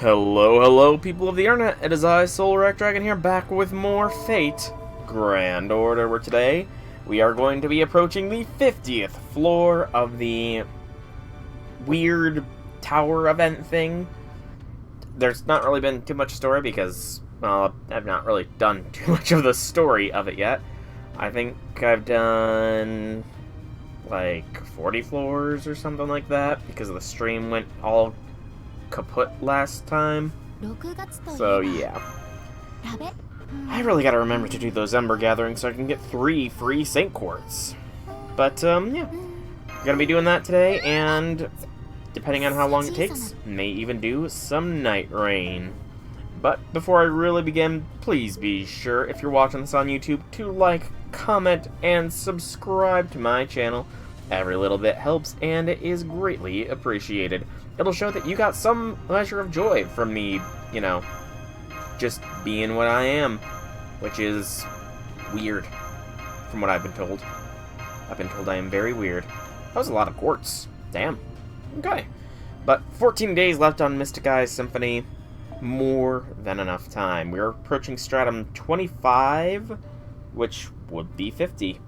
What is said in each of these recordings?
Hello, hello, people of the internet. It is I, Soul Dragon here, back with more Fate Grand Order. Where today we are going to be approaching the 50th floor of the weird tower event thing. There's not really been too much story because, well, I've not really done too much of the story of it yet. I think I've done like 40 floors or something like that because the stream went all kaput last time. So yeah, I really gotta remember to do those Ember gatherings so I can get 3 free Saint Quartz. But yeah, we're gonna be doing that today, and depending on how long it takes, may even do some Night Rain. But before I really begin, please be sure, if you're watching this on YouTube, to like, comment, and subscribe to my channel. Every little bit helps, and it is greatly appreciated. It'll show that you got some measure of joy from me, you know, just being what I am, which is weird, from what I've been told. I've been told I am very weird. That was a lot of quartz. Damn. Okay. But 14 days left on Mystic Eye's Symphony. More than enough time. We're approaching Stratum 25, which would be 50.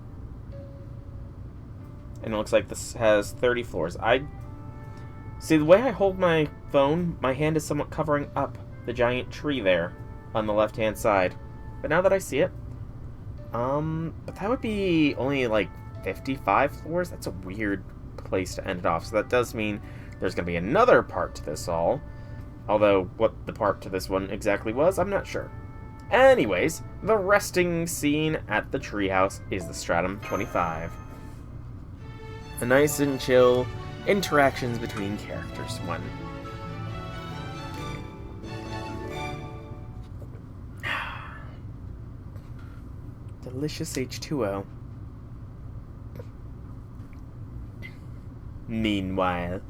And it looks like this has 30 floors. See, the way I hold my phone, my hand is somewhat covering up the giant tree there on the left-hand side. But now that I see it, but that would be only like 55 floors? That's a weird place to end it off. So that does mean there's going to be another part to this all. Although, what the part to this one exactly was, I'm not sure. Anyways, the resting scene at the treehouse is the Stratum 25. A nice and chill interactions between characters one. Delicious H2O. Meanwhile,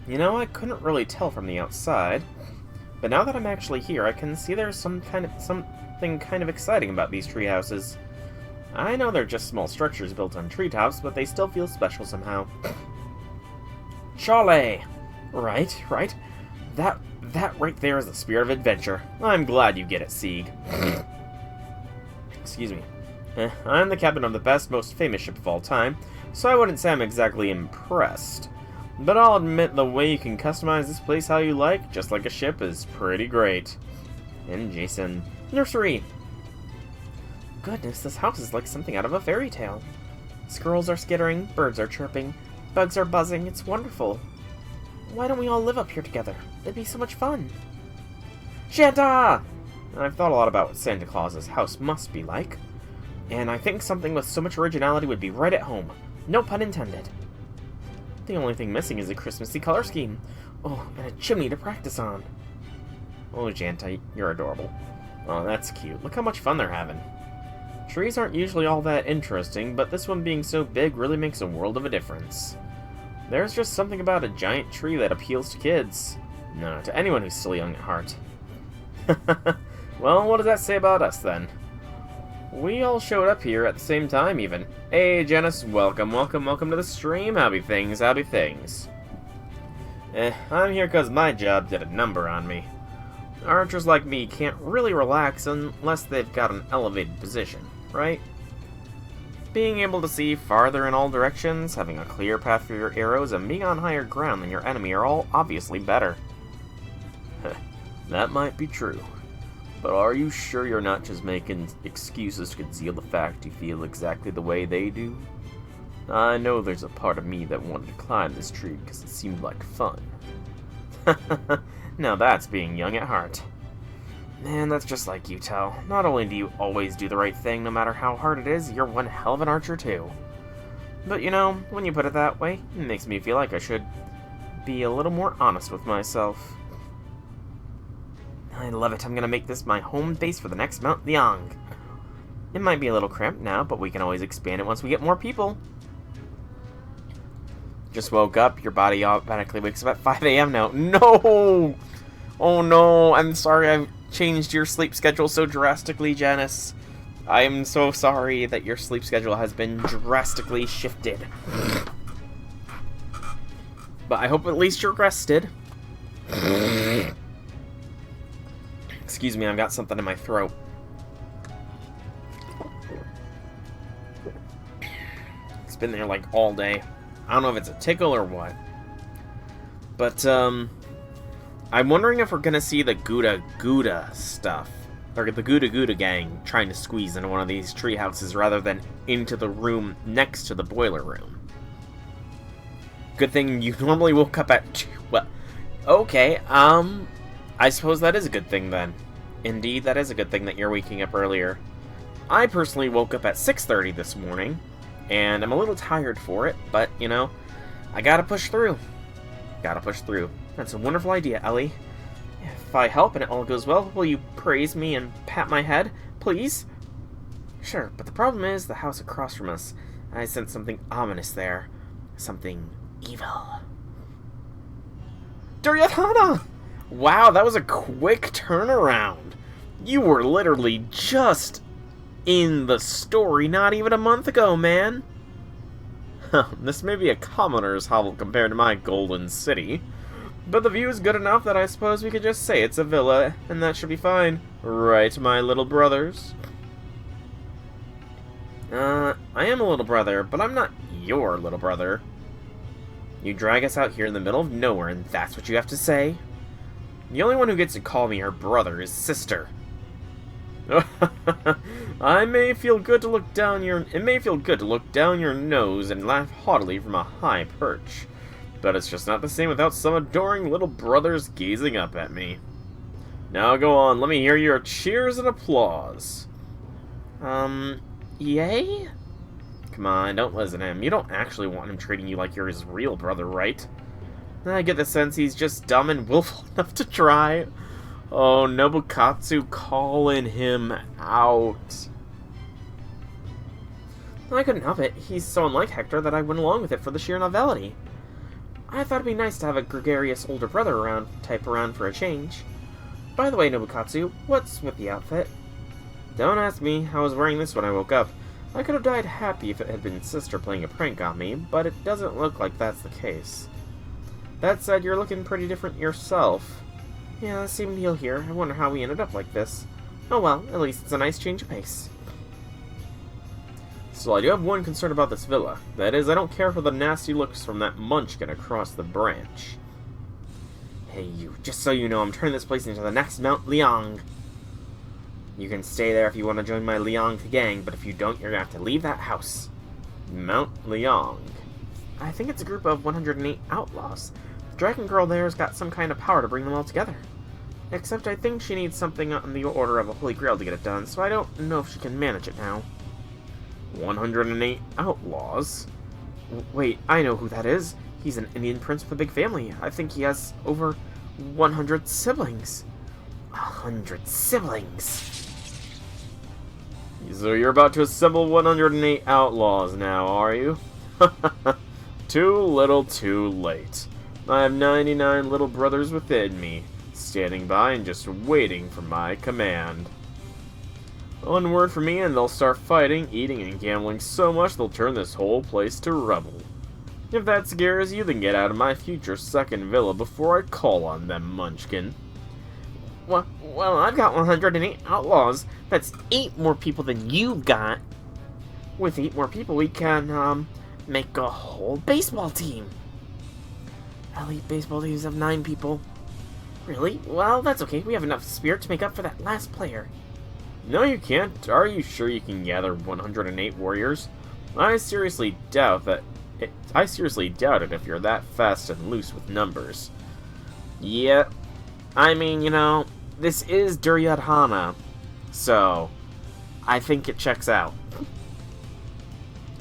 you know, I couldn't really tell from the outside, but now that I'm actually here, I can see there's something kind of exciting about these tree houses. I know they're just small structures built on treetops, but they still feel special somehow. Chalet! Right. That right there is the spirit of adventure. I'm glad you get it, Sieg. Excuse me. I'm the captain of the best, most famous ship of all time, so I wouldn't say I'm exactly impressed. But I'll admit the way you can customize this place how you like, just like a ship, is pretty great. And Jason. Nursery! Goodness, this house is like something out of a fairy tale. Squirrels are skittering, birds are chirping, bugs are buzzing, it's wonderful. Why don't we all live up here together? It'd be so much fun. Santa! I've thought a lot about what Santa Claus's house must be like, and I think something with so much originality would be right at home. No pun intended. The only thing missing is a Christmassy color scheme. Oh, and a chimney to practice on. Oh, Janta, you're adorable. Oh, that's cute. Look how much fun they're having. Trees aren't usually all that interesting, but this one being so big really makes a world of a difference. There's just something about a giant tree that appeals to kids. No, to anyone who's still young at heart. Well, what does that say about us, then? We all showed up here at the same time, even. Hey, Janice, welcome to the stream. Happy things. I'm here because my job did a number on me. Archers like me can't really relax unless they've got an elevated position, right? Being able to see farther in all directions, having a clear path for your arrows, and being on higher ground than your enemy are all obviously better. That might be true, but are you sure you're not just making excuses to conceal the fact you feel exactly the way they do? I know there's a part of me that wanted to climb this tree because it seemed like fun. Now that's being young at heart. Man, that's just like you, Tal. Not only do you always do the right thing, no matter how hard it is, you're one hell of an archer, too. But, you know, when you put it that way, it makes me feel like I should be a little more honest with myself. I love it. I'm gonna make this my home base for the next Mount Liang. It might be a little cramped now, but we can always expand it once we get more people. Just woke up, your body automatically wakes up at 5 AM now. No! Oh no, I'm sorry I've changed your sleep schedule so drastically, Janice. I am so sorry that your sleep schedule has been drastically shifted. But I hope at least you're rested. Excuse me, I've got something in my throat. It's been there like all day. I don't know if it's a tickle or what. But, I'm wondering if we're gonna see the Gouda Gouda stuff. Or the Gouda Gouda gang trying to squeeze into one of these tree houses rather than into the room next to the boiler room. Good thing you normally woke up at 2. Well, okay, I suppose that is a good thing then. Indeed, that is a good thing that you're waking up earlier. I personally woke up at 6:30 this morning, and I'm a little tired for it, but, you know, I gotta push through. Gotta push through. That's a wonderful idea, Ellie. If I help and it all goes well, will you praise me and pat my head, please? Sure, but the problem is the house across from us. I sense something ominous there. Something evil. Duryodhana! Wow, that was a quick turnaround. You were literally just in the story not even a month ago, man. This may be a commoner's hovel compared to my golden city, but the view is good enough that I suppose we could just say it's a villa, and that should be fine. Right, my little brothers? I am a little brother, but I'm not your little brother. You drag us out here in the middle of nowhere, and that's what you have to say? The only one who gets to call me her brother is sister. It may feel good to look down your nose and laugh haughtily from a high perch, but it's just not the same without some adoring little brothers gazing up at me. Now go on, let me hear your cheers and applause. Yay? Come on, don't listen to him. You don't actually want him treating you like you're his real brother, right? I get the sense he's just dumb and willful enough to try. Oh, Nobukatsu calling him out. I couldn't help it. He's so unlike Hector that I went along with it for the sheer novelty. I thought it'd be nice to have a gregarious older brother around for a change. By the way, Nobukatsu, what's with the outfit? Don't ask me. I was wearing this when I woke up. I could have died happy if it had been sister playing a prank on me, but it doesn't look like that's the case. That said, you're looking pretty different yourself. Yeah, same deal here. I wonder how we ended up like this. Oh well, at least it's a nice change of pace. Still, I do have one concern about this villa. That is, I don't care for the nasty looks from that munchkin across the branch. Hey you, just so you know, I'm turning this place into the next Mount Liang. You can stay there if you want to join my Liang gang, but if you don't, you're going to have to leave that house. Mount Liang. I think it's a group of 108 outlaws. The dragon girl there's got some kind of power to bring them all together. Except I think she needs something on the order of a holy grail to get it done, so I don't know if she can manage it now. 108 outlaws? Wait, I know who that is. He's an Indian prince with a big family. I think he has over 100 siblings. 100 siblings! So you're about to assemble 108 outlaws now, are you? Too little, too late. I have 99 little brothers within me, standing by and just waiting for my command. One word from me and they'll start fighting, eating, and gambling so much they'll turn this whole place to rubble. If that scares you, then get out of my future second villa before I call on them, Munchkin. Well, I've got 108 outlaws. That's 8 more people than you've got. With 8 more people, we can, make a whole baseball team. Elite baseball teams have 9 people. Really? Well, that's okay. We have enough spirit to make up for that last player. No, you can't. Are you sure you can gather 108 warriors? I seriously doubt it if you're that fast and loose with numbers. Yeah, I mean, you know, this is Duryodhana, so I think it checks out.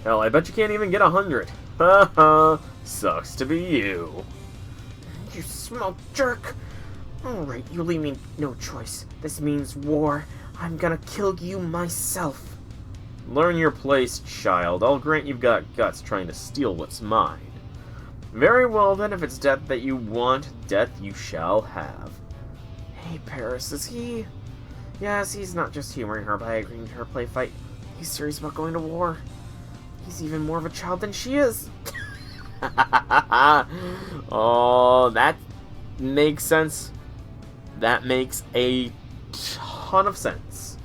Hell, I bet you can't even get 100. Haha, sucks to be you. You small jerk. Alright, you leave me no choice. This means war. I'm gonna kill you myself. Learn your place, child. I'll grant you've got guts trying to steal what's mine. Very well then, if it's death that you want, death you shall have. Hey, Paris, is he... Yes, he's not just humoring her by agreeing to her play fight. He's serious about going to war. He's even more of a child than she is. Oh, that makes sense. That makes a ton of sense.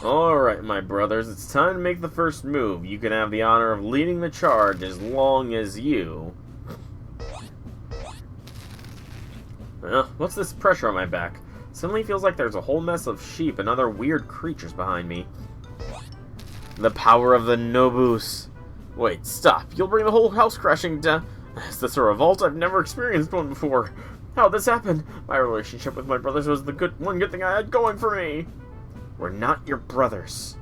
Alright, my brothers, it's time to make the first move. You can have the honor of leading the charge as long as you... what's this pressure on my back? Suddenly feels like there's a whole mess of sheep and other weird creatures behind me. The power of the Nobus. Wait, stop. You'll bring the whole house crashing down. Is this a revolt? I've never experienced one before. How'd this happen? My relationship with my brothers was the one good thing I had going for me. We're not your brothers.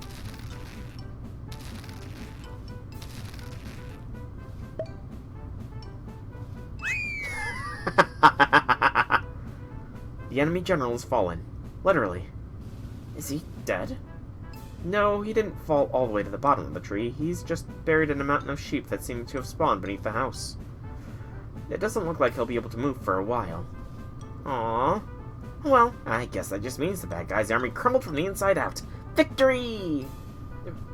The enemy general has fallen. Literally. Is he dead? No, he didn't fall all the way to the bottom of the tree. He's just buried in a mountain of sheep that seem to have spawned beneath the house. It doesn't look like he'll be able to move for a while. Aww. Well, I guess that just means the bad guy's army crumbled from the inside out. Victory!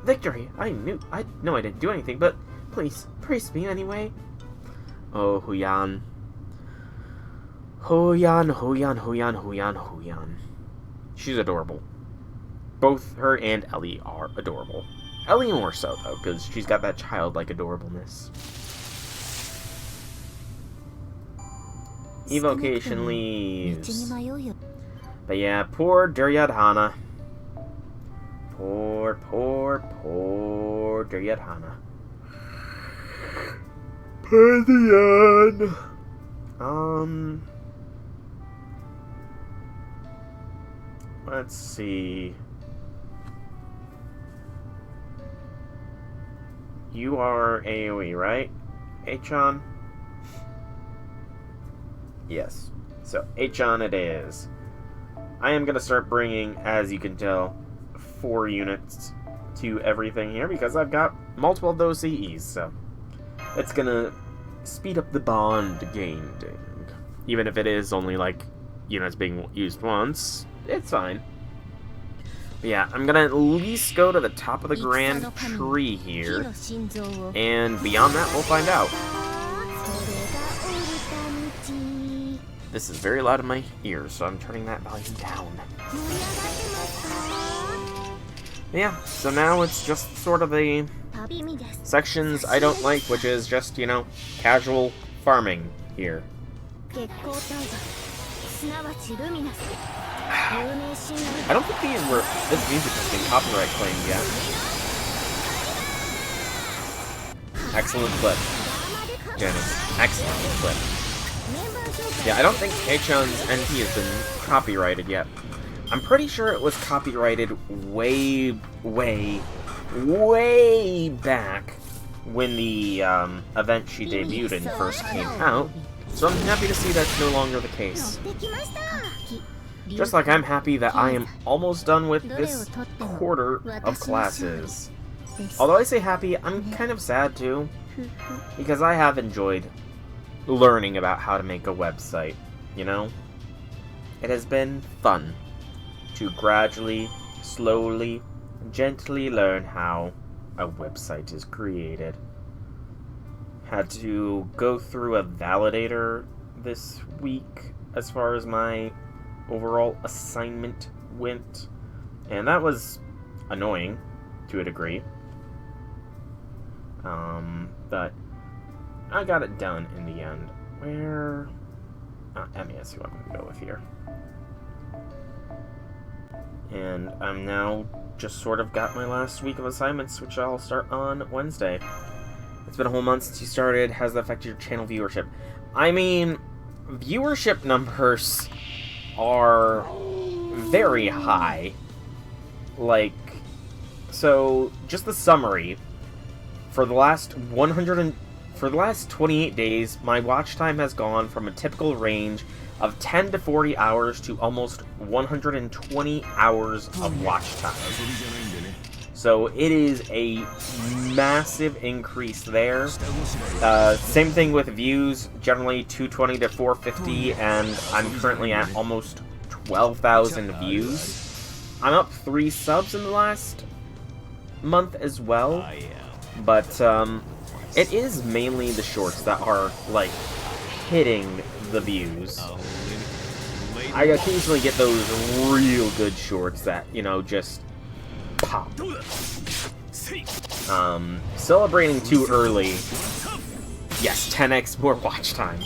Victory! I know I didn't do anything, but please, praise me anyway. Oh, Huyan. Huyan, Huyan, Huyan, Huyan, Huyan. She's adorable. Both her and Ellie are adorable. Ellie more so, though, because she's got that childlike adorableness. Evocation leaves. But yeah, poor Duryodhana. Poor Duryodhana. Pantheon. Let's see. You are AoE, right? Achan? Yes. So, Achan it is. I am going to start bringing, as you can tell, 4 units to everything here because I've got multiple of those CEs, so it's going to speed up the bond gaining. Even if it is only, like, units being used once, it's fine. But yeah, I'm going to at least go to the top of the grand tree here, and beyond that, we'll find out. This is very loud in my ears, so I'm turning that volume down. Yeah, so now it's just sort of the sections I don't like, which is just, you know, casual farming here. I don't think this music has been copyright claimed yet. Excellent clip. Janice, excellent clip. Yeah, I don't think Achan's NT has been copyrighted yet. I'm pretty sure it was copyrighted way back when the event she debuted in first came out, so I'm happy to see that's no longer the case. Just like I'm happy that I am almost done with this quarter of classes. Although I say happy, I'm kind of sad too, because I have enjoyed learning about how to make a website, you know? It has been fun to gradually, slowly, gently learn how a website is created. Had to go through a validator this week as far as my overall assignment went, and that was annoying to a degree. But I got it done in the end. Where... MES, who I'm going to go with here. And I'm now just sort of got my last week of assignments, which I'll start on Wednesday. It's been a whole month since you started. Has that affected your channel viewership? I mean, viewership numbers are very high. Like, so just the summary. For the last 28 days, my watch time has gone from a typical range of 10 to 40 hours to almost 120 hours of watch time. So it is a massive increase there. Same thing with views, generally 220 to 450, and I'm currently at almost 12,000 views. I'm up 3 subs in the last month as well, but it is mainly the shorts that are, like, hitting the views. I occasionally get those real good shorts that, you know, just pop. Celebrating too early. Yes, 10x more watch time.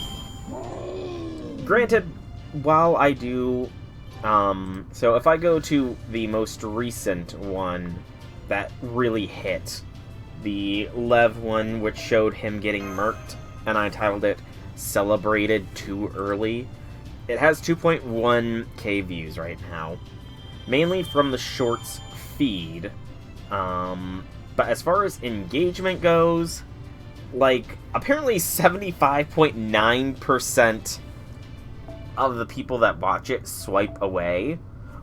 Granted, while I do... so if I go to the most recent one that really hit, the Lev one, which showed him getting murked, and I titled it Celebrated Too Early, it has 2.1k views right now, mainly from the shorts feed. But as far as engagement goes, like, apparently 75.9% of the people that watch it swipe away.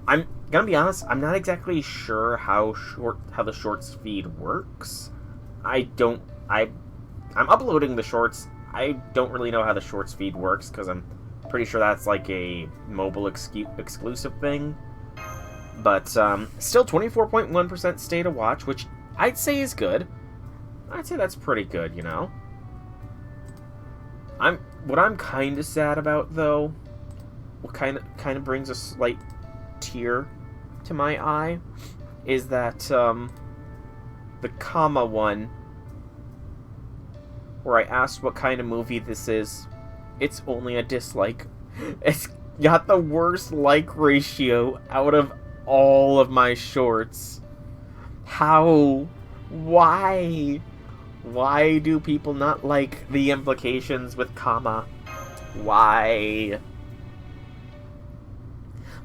I'm gonna be honest, I'm not exactly sure how the shorts feed works. I'm uploading the shorts. I don't really know how the shorts feed works, because I'm pretty sure that's like a mobile exclusive thing. But still 24.1% stay to watch, which I'd say is good. I'd say that's pretty good, you know. What I'm kind of sad about, though, what kind of brings a slight tear to my eye, is that the comma one, where I asked what kind of movie this is, it's only a dislike. It's got the worst like ratio out of all of my shorts. How? Why? Why do people not like the implications with comma? Why?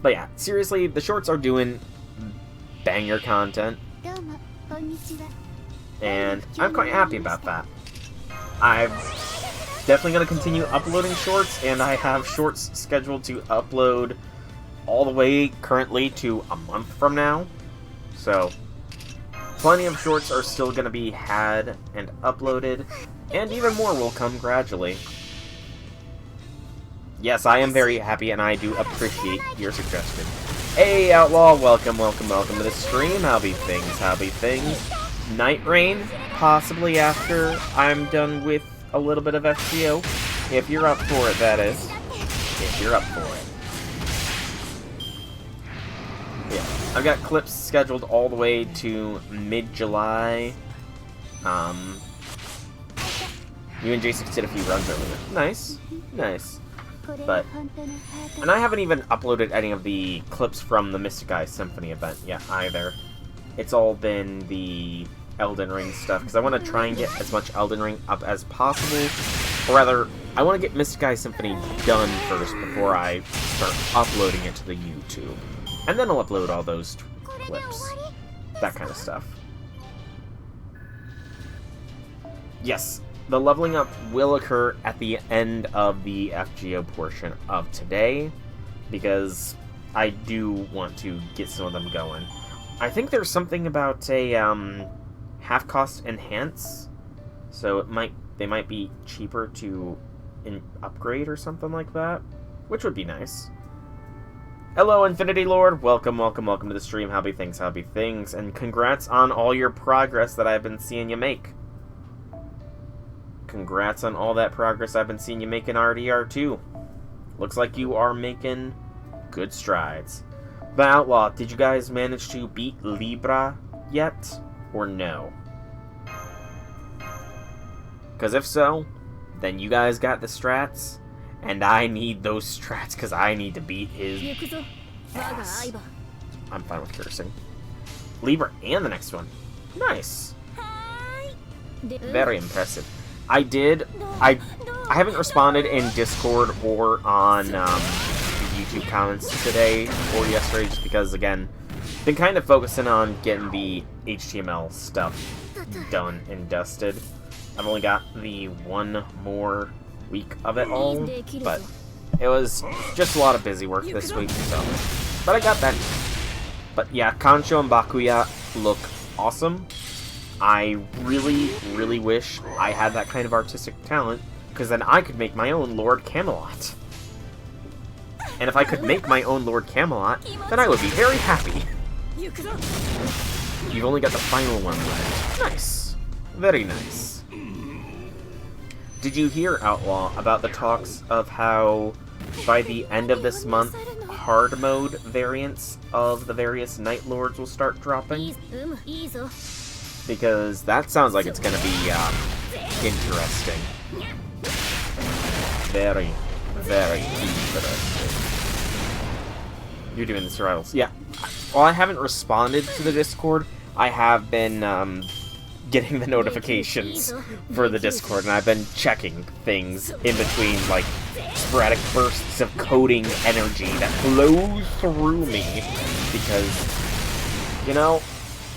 But yeah, seriously, the shorts are doing banger content, and I'm quite happy about that. I'm definitely going to continue uploading shorts, and I have shorts scheduled to upload all the way currently to a month from now. So, plenty of shorts are still going to be had and uploaded, and even more will come gradually. Yes, I am very happy, and I do appreciate your suggestion. Hey, Outlaw, welcome to the stream. How be things? Night Rain, possibly after I'm done with a little bit of FGO. If you're up for it, that is. If you're up for it. Yeah, I've got clips scheduled all the way to mid-July. You and Jason did a few runs earlier. Nice. But, and I haven't even uploaded any of the clips from the Mystic Eye Symphony event yet either. It's all been the Elden Ring stuff, because I want to try and get as much Elden Ring up as possible. Or rather, I want to get Mystic Eye Symphony done first before I start uploading it to the YouTube. And then I'll upload all those clips. That kind of stuff. Yes, the leveling up will occur at the end of the FGO portion of today, because I do want to get some of them going. I think there's something about a half-cost enhance, so they might be cheaper to upgrade or something like that, which would be nice. Hello, Infinity Lord. Welcome to the stream. How be things, and congrats on all your progress that I've been seeing you make. Congrats on all that progress I've been seeing you make in RDR2. Looks like you are making good strides. The Outlaw, did you guys manage to beat Libra yet, or no? Because if so, then you guys got the strats, and I need those strats because I need to beat his ass. I'm fine with cursing. Libra and the next one. Nice. Very impressive. I haven't responded in Discord or on YouTube comments today or yesterday, just because, again, been kind of focusing on getting the HTML stuff done and dusted. I've only got the one more week of it all, but it was just a lot of busy work this week, so. But I got that. But yeah, Kancho and Bakuya look awesome. I really, really wish I had that kind of artistic talent, because then I could make my own Lord Camelot. And if I could make my own Lord Camelot, then I would be very happy. You've only got the final one left. Nice. Very nice. Did you hear, Outlaw, about the talks of how by the end of this month, hard mode variants of the various Night Lords will start dropping? Because that sounds like it's going to be interesting. Very, very interesting. You're doing the survivals. Yeah. While I haven't responded to the Discord, I have been getting the notifications for the Discord, and I've been checking things in between, like, sporadic bursts of coding energy that flows through me. Because, you know,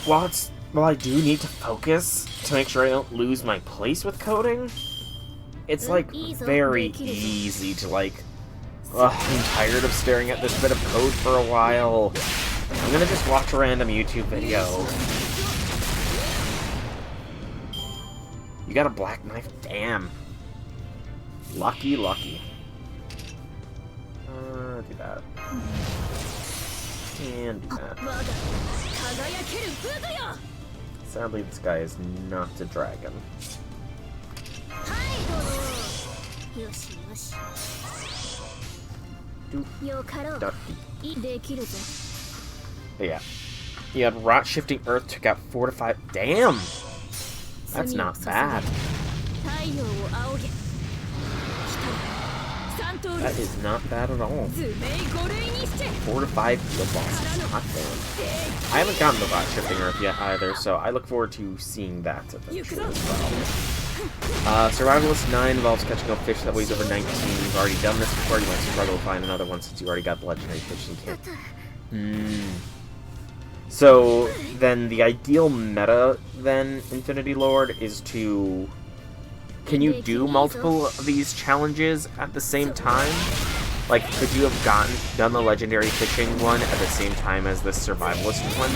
while I do need to focus to make sure I don't lose my place with coding, it's, like, very easy to, like, I'm tired of staring at this bit of code for a while. I'm gonna just watch a random YouTube video. You got a black knife? Damn. Lucky, lucky. Do that. And do that. Sadly, this guy is not a dragon. Yeah. You had Rot Shifting Earth, took out 4 to 5. Damn! That's not bad. That is not bad at all. 4 to 5 field bosses, not bad. I haven't gotten the Rot Shifting Earth yet either, so I look forward to seeing that eventually as well. Survivalist 9 involves catching a fish that weighs over 19. You've already done this before, you might struggle to find another one since you already got the legendary fishing kit. So, then the ideal meta, then, Infinity Lord, is to... Can you do multiple of these challenges at the same time? Like, could you have done the legendary fishing one at the same time as the survivalist one?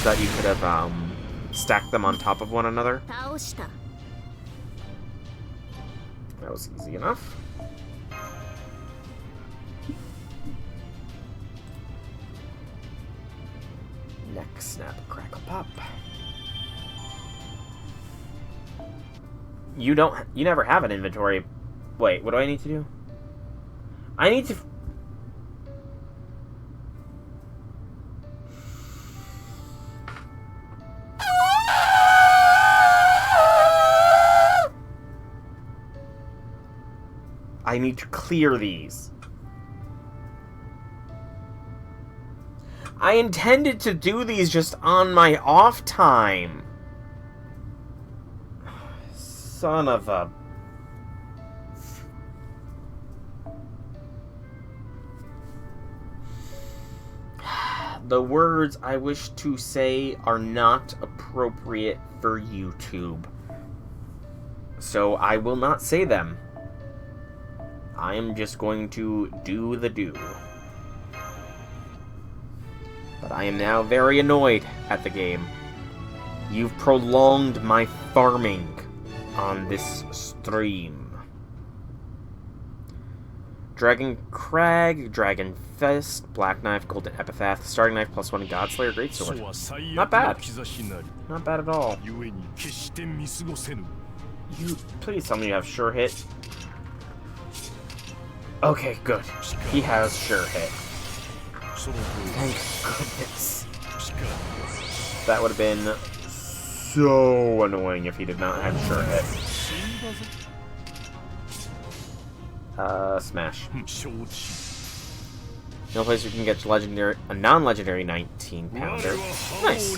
So that you could have, stacked them on top of one another? That was easy enough. Neck snap, crackle pop. You never have an inventory. Wait, what do I need to do? I need to... I need to clear these. I intended to do these just on my off time. Son of a... The words I wish to say are not appropriate for YouTube. So I will not say them. I am just going to do the do. But I am now very annoyed at the game. You've prolonged my farming on this stream. Dragon Crag, Dragon Fist, Black Knife, Golden Epitaph, Starting Knife, +1, Godslayer, Greatsword. Not bad. Not bad at all. You please tell me you have Sure Hit. Okay, good. He has Sure Hit. Thank goodness. That would have been so annoying if he did not have Sure Hit. Smash. No place you can get a non-legendary 19-pounder. Nice.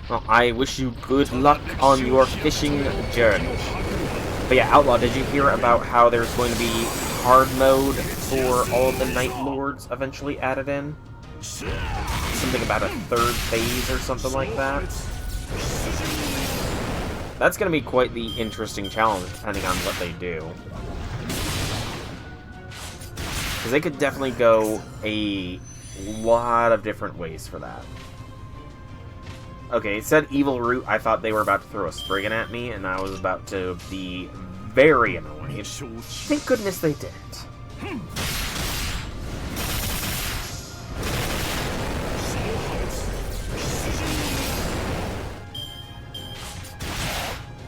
Well, I wish you good luck on your fishing journey. But yeah, Outlaw, did you hear about how there's going to be hard mode for all of the Night Lords eventually added in? Something about a 3rd phase or something like that? That's going to be quite the interesting challenge, depending on what they do. Because they could definitely go a lot of different ways for that. Okay, it said Evil Root. I thought they were about to throw a Spriggan at me, and I was about to be very annoyed. Thank goodness they didn't.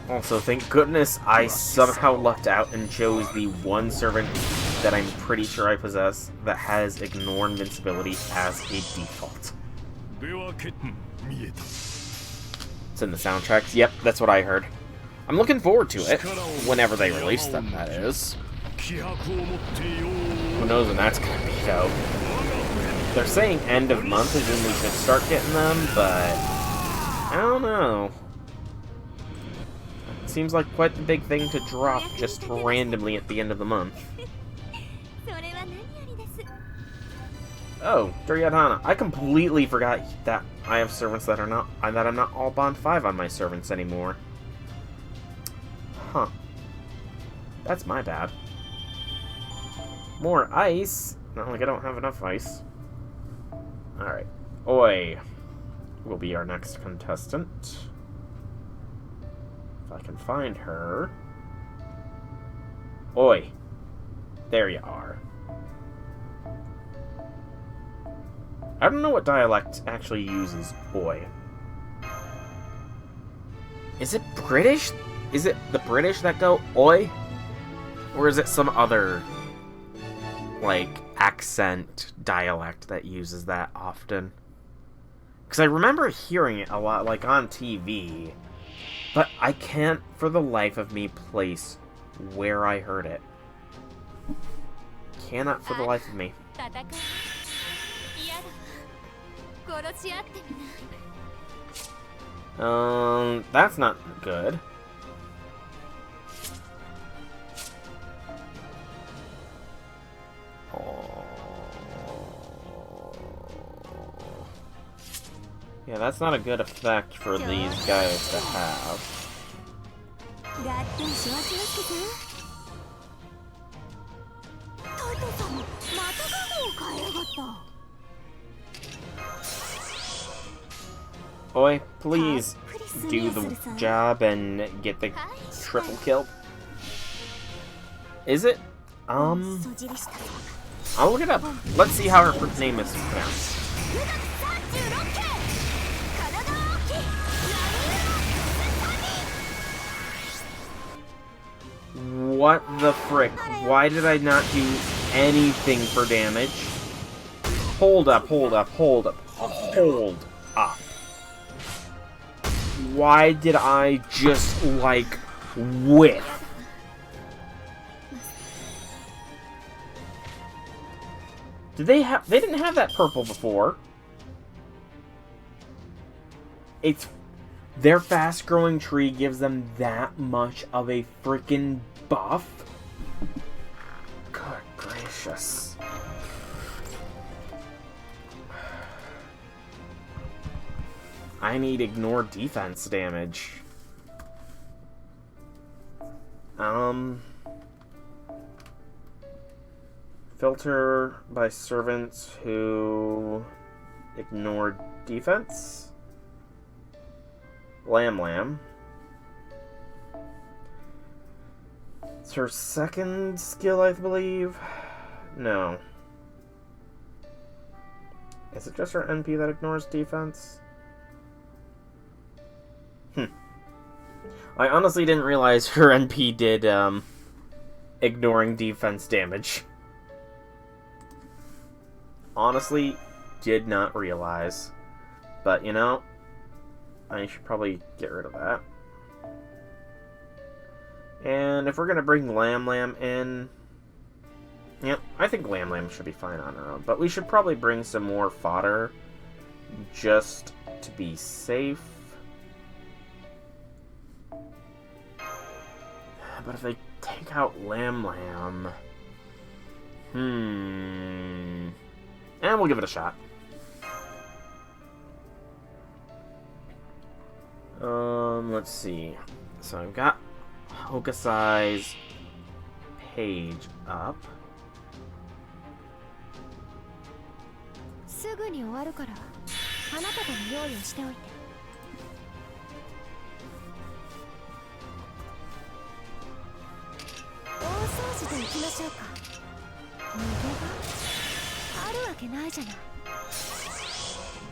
Also, thank goodness I somehow lucked out and chose the one servant that I'm pretty sure I possess that has Ignore Invincibility as a default. It's in the soundtracks. Yep, that's what I heard. I'm looking forward to it. Whenever they release them, that is. Who knows when that's gonna be, though. They're saying end of month is when we should start getting them, but I don't know. It seems like quite the big thing to drop just randomly at the end of the month. Oh, Duryodhana. I completely forgot that I have servants that are not that I'm not all bond 5 on my servants anymore. Huh. That's my bad. More ice. Not like I don't have enough ice. Alright. Oi will be our next contestant. If I can find her. Oi. There you are. I don't know what dialect actually uses oi. Is it British? Is it the British that go oi? Or is it some other, like, accent dialect that uses that often? Because I remember hearing it a lot, like, on TV. But I can't, for the life of me, place where I heard it. Cannot for the life of me. That's not good. Yeah, that's not a good effect for these guys to have. Boy, please do the job and get the triple kill. Is it? I'll look it up. Let's see how her name is pronounced. What the frick? Why did I not do anything for damage? Hold up, hold up, hold up, hold up. Why did I just, like, whiff? Did they have... They didn't have that purple before. It's... Their fast-growing tree gives them that much of a freaking buff? Good gracious. I need ignore defense damage. Filter by servants who ignore defense. Lamb. It's her second skill, I believe. No. Is it just her NP that ignores defense? I honestly didn't realize her NP did, ignoring defense damage. Honestly, did not realize. But, you know, I should probably get rid of that. And if we're gonna bring Lamb in... Yep, I think Lamb should be fine on her own. But we should probably bring some more fodder, just to be safe. But if they take out Lamb... And we'll give it a shot. Let's see. So I've got Hokusai's page up.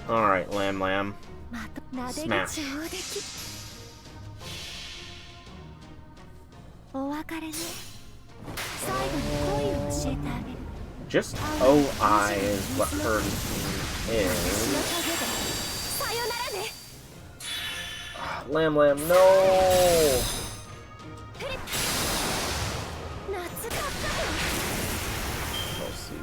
Alright, Lamb. Smash. Just OI is what her name is. Lam Lam, no! Let's see.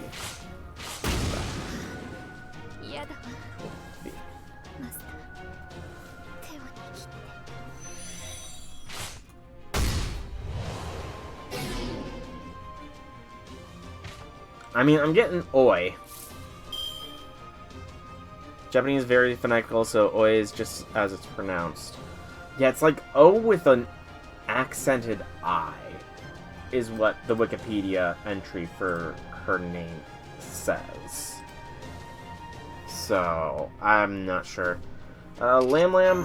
I mean, I'm getting Oi. Japanese is very phonetical, so Oi is just as it's pronounced. Yeah, it's like O with an accented I, is what the Wikipedia entry for her name says. So, I'm not sure. Lam Lam.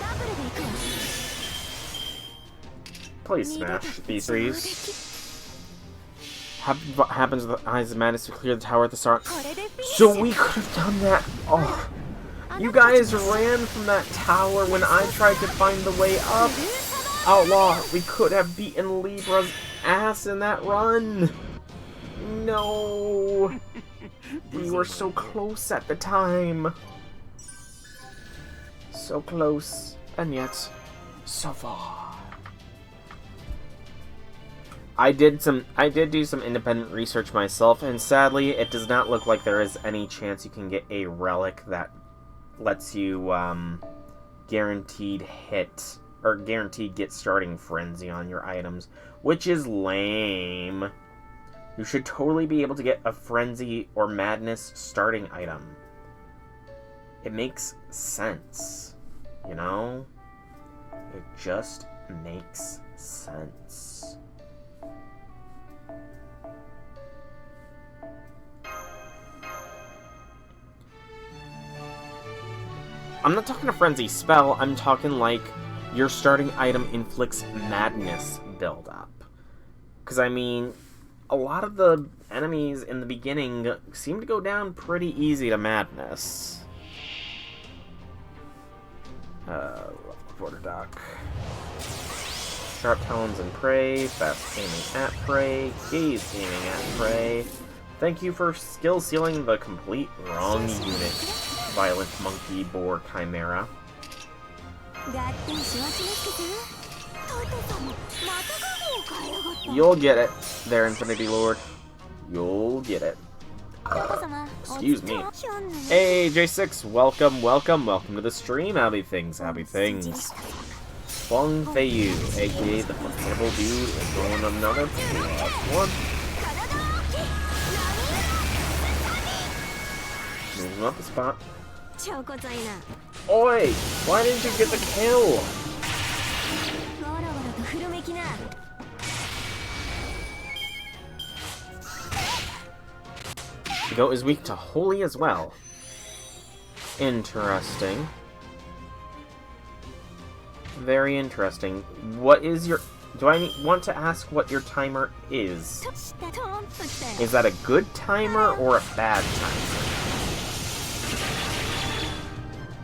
Please smash these threes. Happens with the Eyes of Madness to clear the tower at the start. So we could have done that. Oh, you guys ran from that tower when I tried to find the way up. Outlaw, we could have beaten Libra's ass in that run. No. We were so close at the time. So close, and yet so far. I did do some independent research myself, and sadly, it does not look like there is any chance you can get a relic that lets you, guaranteed hit, or guaranteed get starting frenzy on your items, which is lame. You should totally be able to get a frenzy or madness starting item. It makes sense, you know? It just makes sense. I'm not talking a frenzy spell, I'm talking like your starting item inflicts madness build-up. Because, I mean, a lot of the enemies in the beginning seem to go down pretty easy to madness. Border dock. Sharp talons and prey, fast aiming at prey, gaze aiming at prey. Thank you for skill sealing the complete wrong unit. Violent Monkey Boar Chimera. You'll get it, there, Infinity Lord. You'll get it. Excuse me. Hey, J6, welcome to the stream. Happy things. Feng Feiyu, aka the Flexible Dude, is going another +1. Moving up a spot. Oi! Why didn't you get the kill? Go is weak to Holy as well. Interesting. Very interesting. What is your... Do I want to ask what your timer is? Is that a good timer or a bad timer?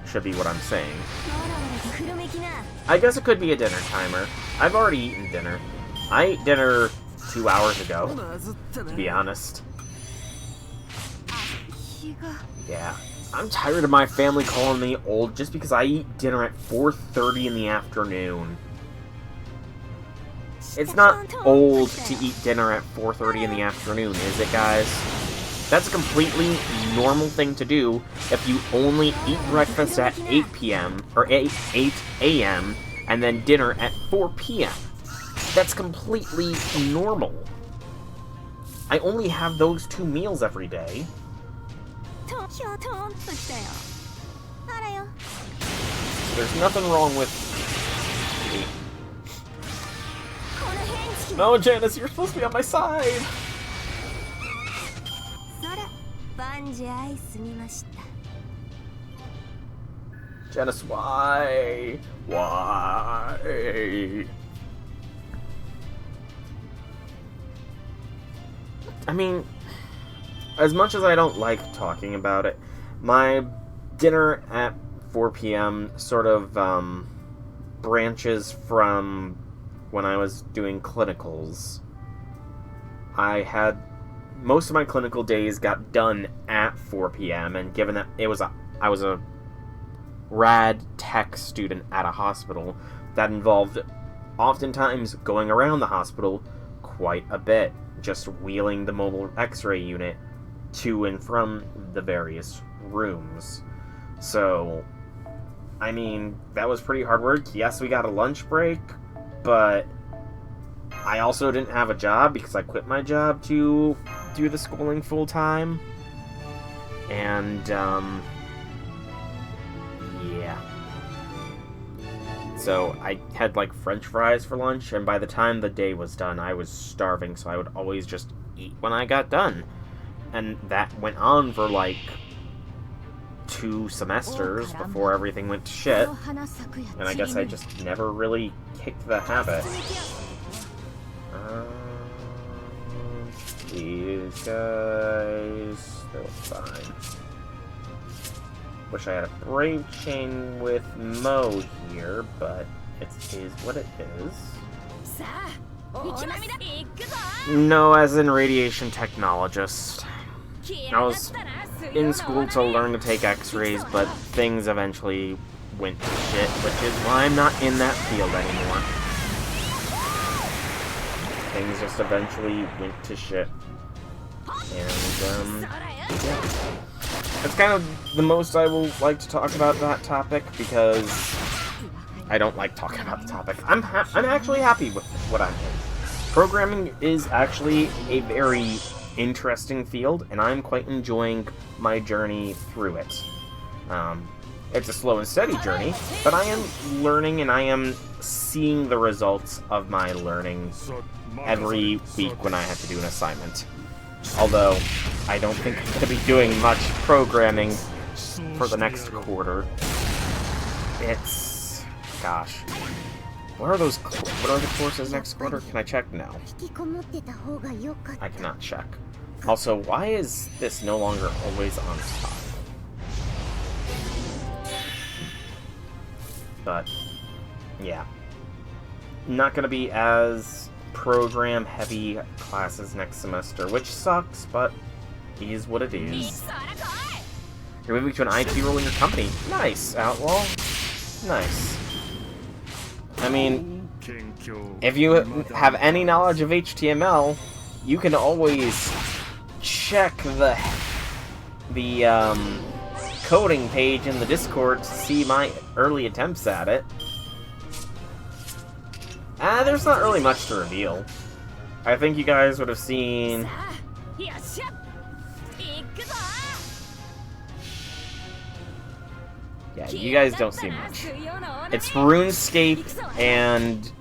Should be what I'm saying. I guess it could be a dinner timer. I've already eaten dinner. I ate dinner 2 hours ago, to be honest. Yeah. I'm tired of my family calling me old just because I eat dinner at 4:30 in the afternoon. It's not old to eat dinner at 4:30 in the afternoon, is it, guys? That's a completely normal thing to do if you only eat breakfast at 8 p.m. or 8 a.m. and then dinner at 4 p.m. That's completely normal. I only have those 2 meals every day. So there's nothing wrong with... No, Janice, you're supposed to be on my side! Janice, why? Why? I mean, as much as I don't like talking about it, my dinner at 4 p.m. sort of branches from when I was doing clinicals, I had most of my clinical days got done at 4 p.m. and given that I was a rad tech student at a hospital, that involved oftentimes going around the hospital quite a bit, just wheeling the mobile x-ray unit to and from the various rooms. So, I mean, that was pretty hard work. Yes, we got a lunch break, but I also didn't have a job because I quit my job to do the schooling full time. And, yeah. So I had like French fries for lunch, and by the time the day was done, I was starving, so I would always just eat when I got done. And that went on for like 2 semesters before everything went to shit. And I guess I just never really kicked the habit. These guys, they look fine. Wish I had a brave chain with Mo here, but it is what it is. No, as in radiation technologist. I was in school to learn to take x-rays, but things eventually went to shit, which is why I'm not in that field anymore. Things just eventually went to shit. And, yeah. That's kind of the most I will like to talk about that topic, because I don't like talking about the topic. I'm actually happy with what I'm in. Programming is actually a very interesting field, and I'm quite enjoying my journey through it. It's a slow and steady journey, but I am learning and I am seeing the results of my learning every week when I have to do an assignment. Although, I don't think I'm going to be doing much programming for the next quarter. It's... gosh. What are the courses next quarter? Can I check? No. I cannot check. Also, why is this no longer always on top? But, yeah. Not going to be as program-heavy classes next semester, which sucks, but it is what it is. You're moving to an IT role in your company. Nice, Outlaw. Nice. I mean, if you have any knowledge of HTML, you can always check the coding page in the Discord to see my early attempts at it. There's not really much to reveal. I think you guys would have seen... Yeah, you guys don't see much. It's RuneScape and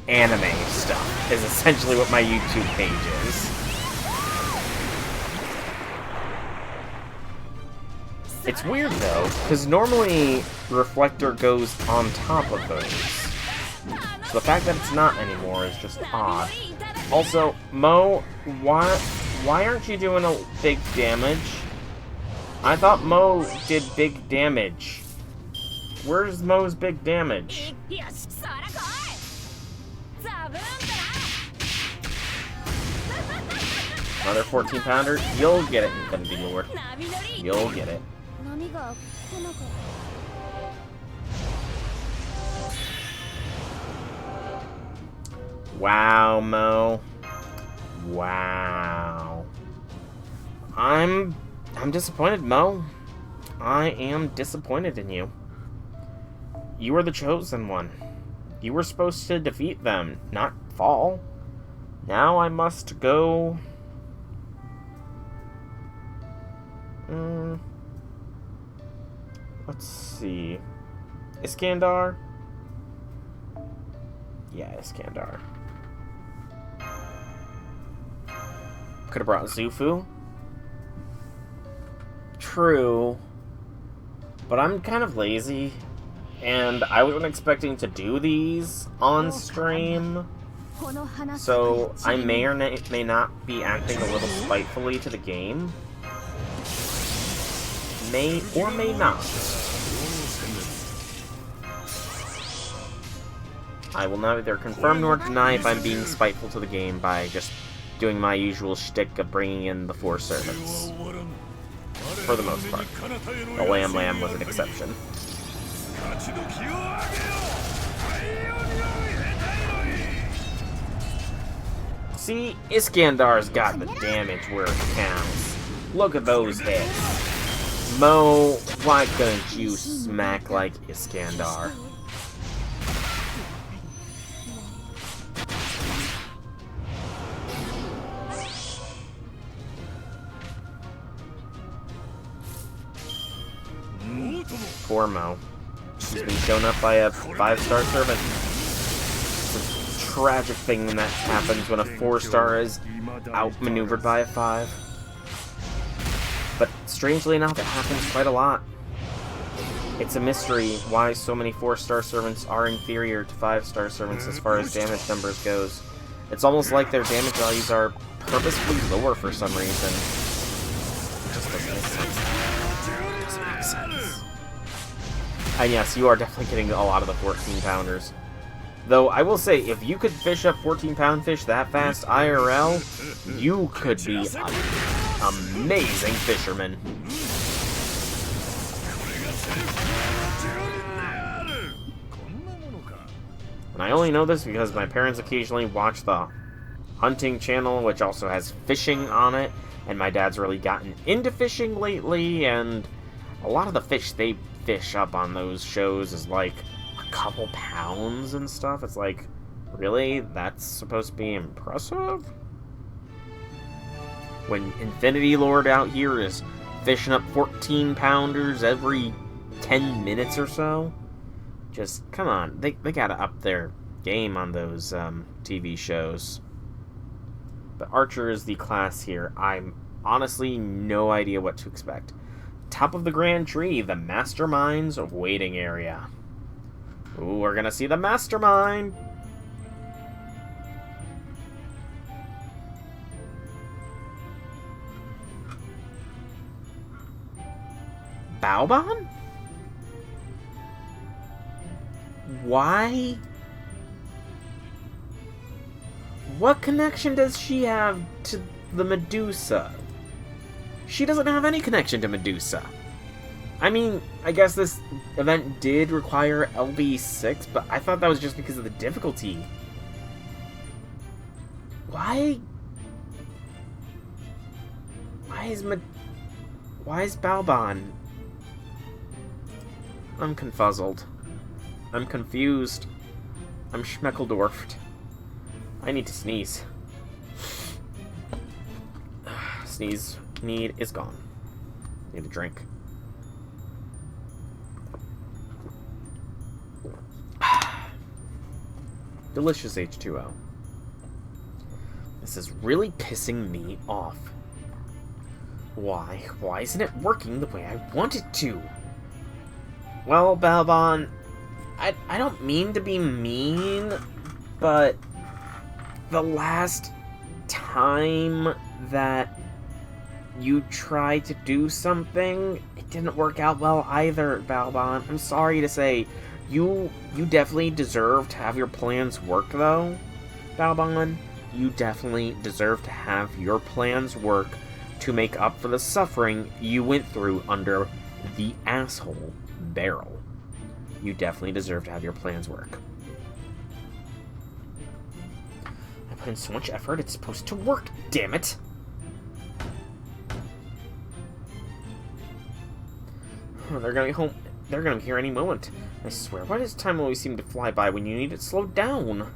anime stuff is essentially what my YouTube page is. It's weird though, because normally Reflector goes on top of those. So the fact that it's not anymore is just odd. Also, Mo, why aren't you doing a big damage? I thought Mo did big damage. Where's Mo's big damage? Another 14-pounder? You'll get it, Infinity Lord. You'll get it. Wow, Mo. Wow. I'm disappointed, Mo. I am disappointed in you. You were the chosen one. You were supposed to defeat them, not fall. Now I must go... Let's see. Iskandar? Yeah, Iskandar. Could have brought Zufu. True. But I'm kind of lazy. And I wasn't expecting to do these on stream. So I may or may not be acting a little spitefully to the game. May or may not. I will neither confirm nor deny if I'm being spiteful to the game by just doing my usual shtick of bringing in the 4 servants. For the most part. The Lamb was an exception. See, Iskandar's got the damage where it counts. Look at those hits. Mo, why couldn't you smack like Iskandar? Poor Mo. He's been shown up by a 5-star servant. It's a tragic thing when that happens when a 4-star is outmaneuvered by a 5. But strangely enough, it happens quite a lot. It's a mystery why so many 4-star servants are inferior to 5-star servants as far as damage numbers goes. It's almost like their damage values are purposefully lower for some reason. It just doesn't make sense. It doesn't make sense. And yes, you are definitely getting a lot of the 14-pounders. Though, I will say, if you could fish up 14-pound fish that fast IRL, you could be an amazing fisherman. And I only know this because my parents occasionally watch the hunting channel, which also has fishing on it, and my dad's really gotten into fishing lately, and a lot of the fish they fish up on those shows is like a couple pounds and stuff. It's like, really? That's supposed to be impressive? When Infinity Lord out here is fishing up 14-pounders every 10 minutes or so? Just, come on. They gotta up their game on those TV shows. But Archer is the class here. I'm honestly no idea what to expect. Top of the Grand Tree, the Mastermind's waiting area. Ooh, we're gonna see the Mastermind! Baobon? Why? What connection does she have to the Medusa? She doesn't have any connection to Medusa. I mean, I guess this event did require LB6, but I thought that was just because of the difficulty. Why is Baobon? I'm confuzzled. I'm confused. I'm schmeckledorfed. I need to sneeze. Sneeze need is gone. Need a drink. Delicious H2O. This is really pissing me off. Why? Why isn't it working the way I want it to? Well, Baobon, I don't mean to be mean, but the last time that you tried to do something, it didn't work out well either, Baobon. I'm sorry to say. You definitely deserve to have your plans work, though, Baobon. You definitely deserve to have your plans work to make up for the suffering you went through under the asshole barrel. You definitely deserve to have your plans work. I put in so much effort, it's supposed to work, damn it! Oh, they're gonna be home. They're gonna be here any moment. I swear, why does time always seem to fly by when you need it slowed down?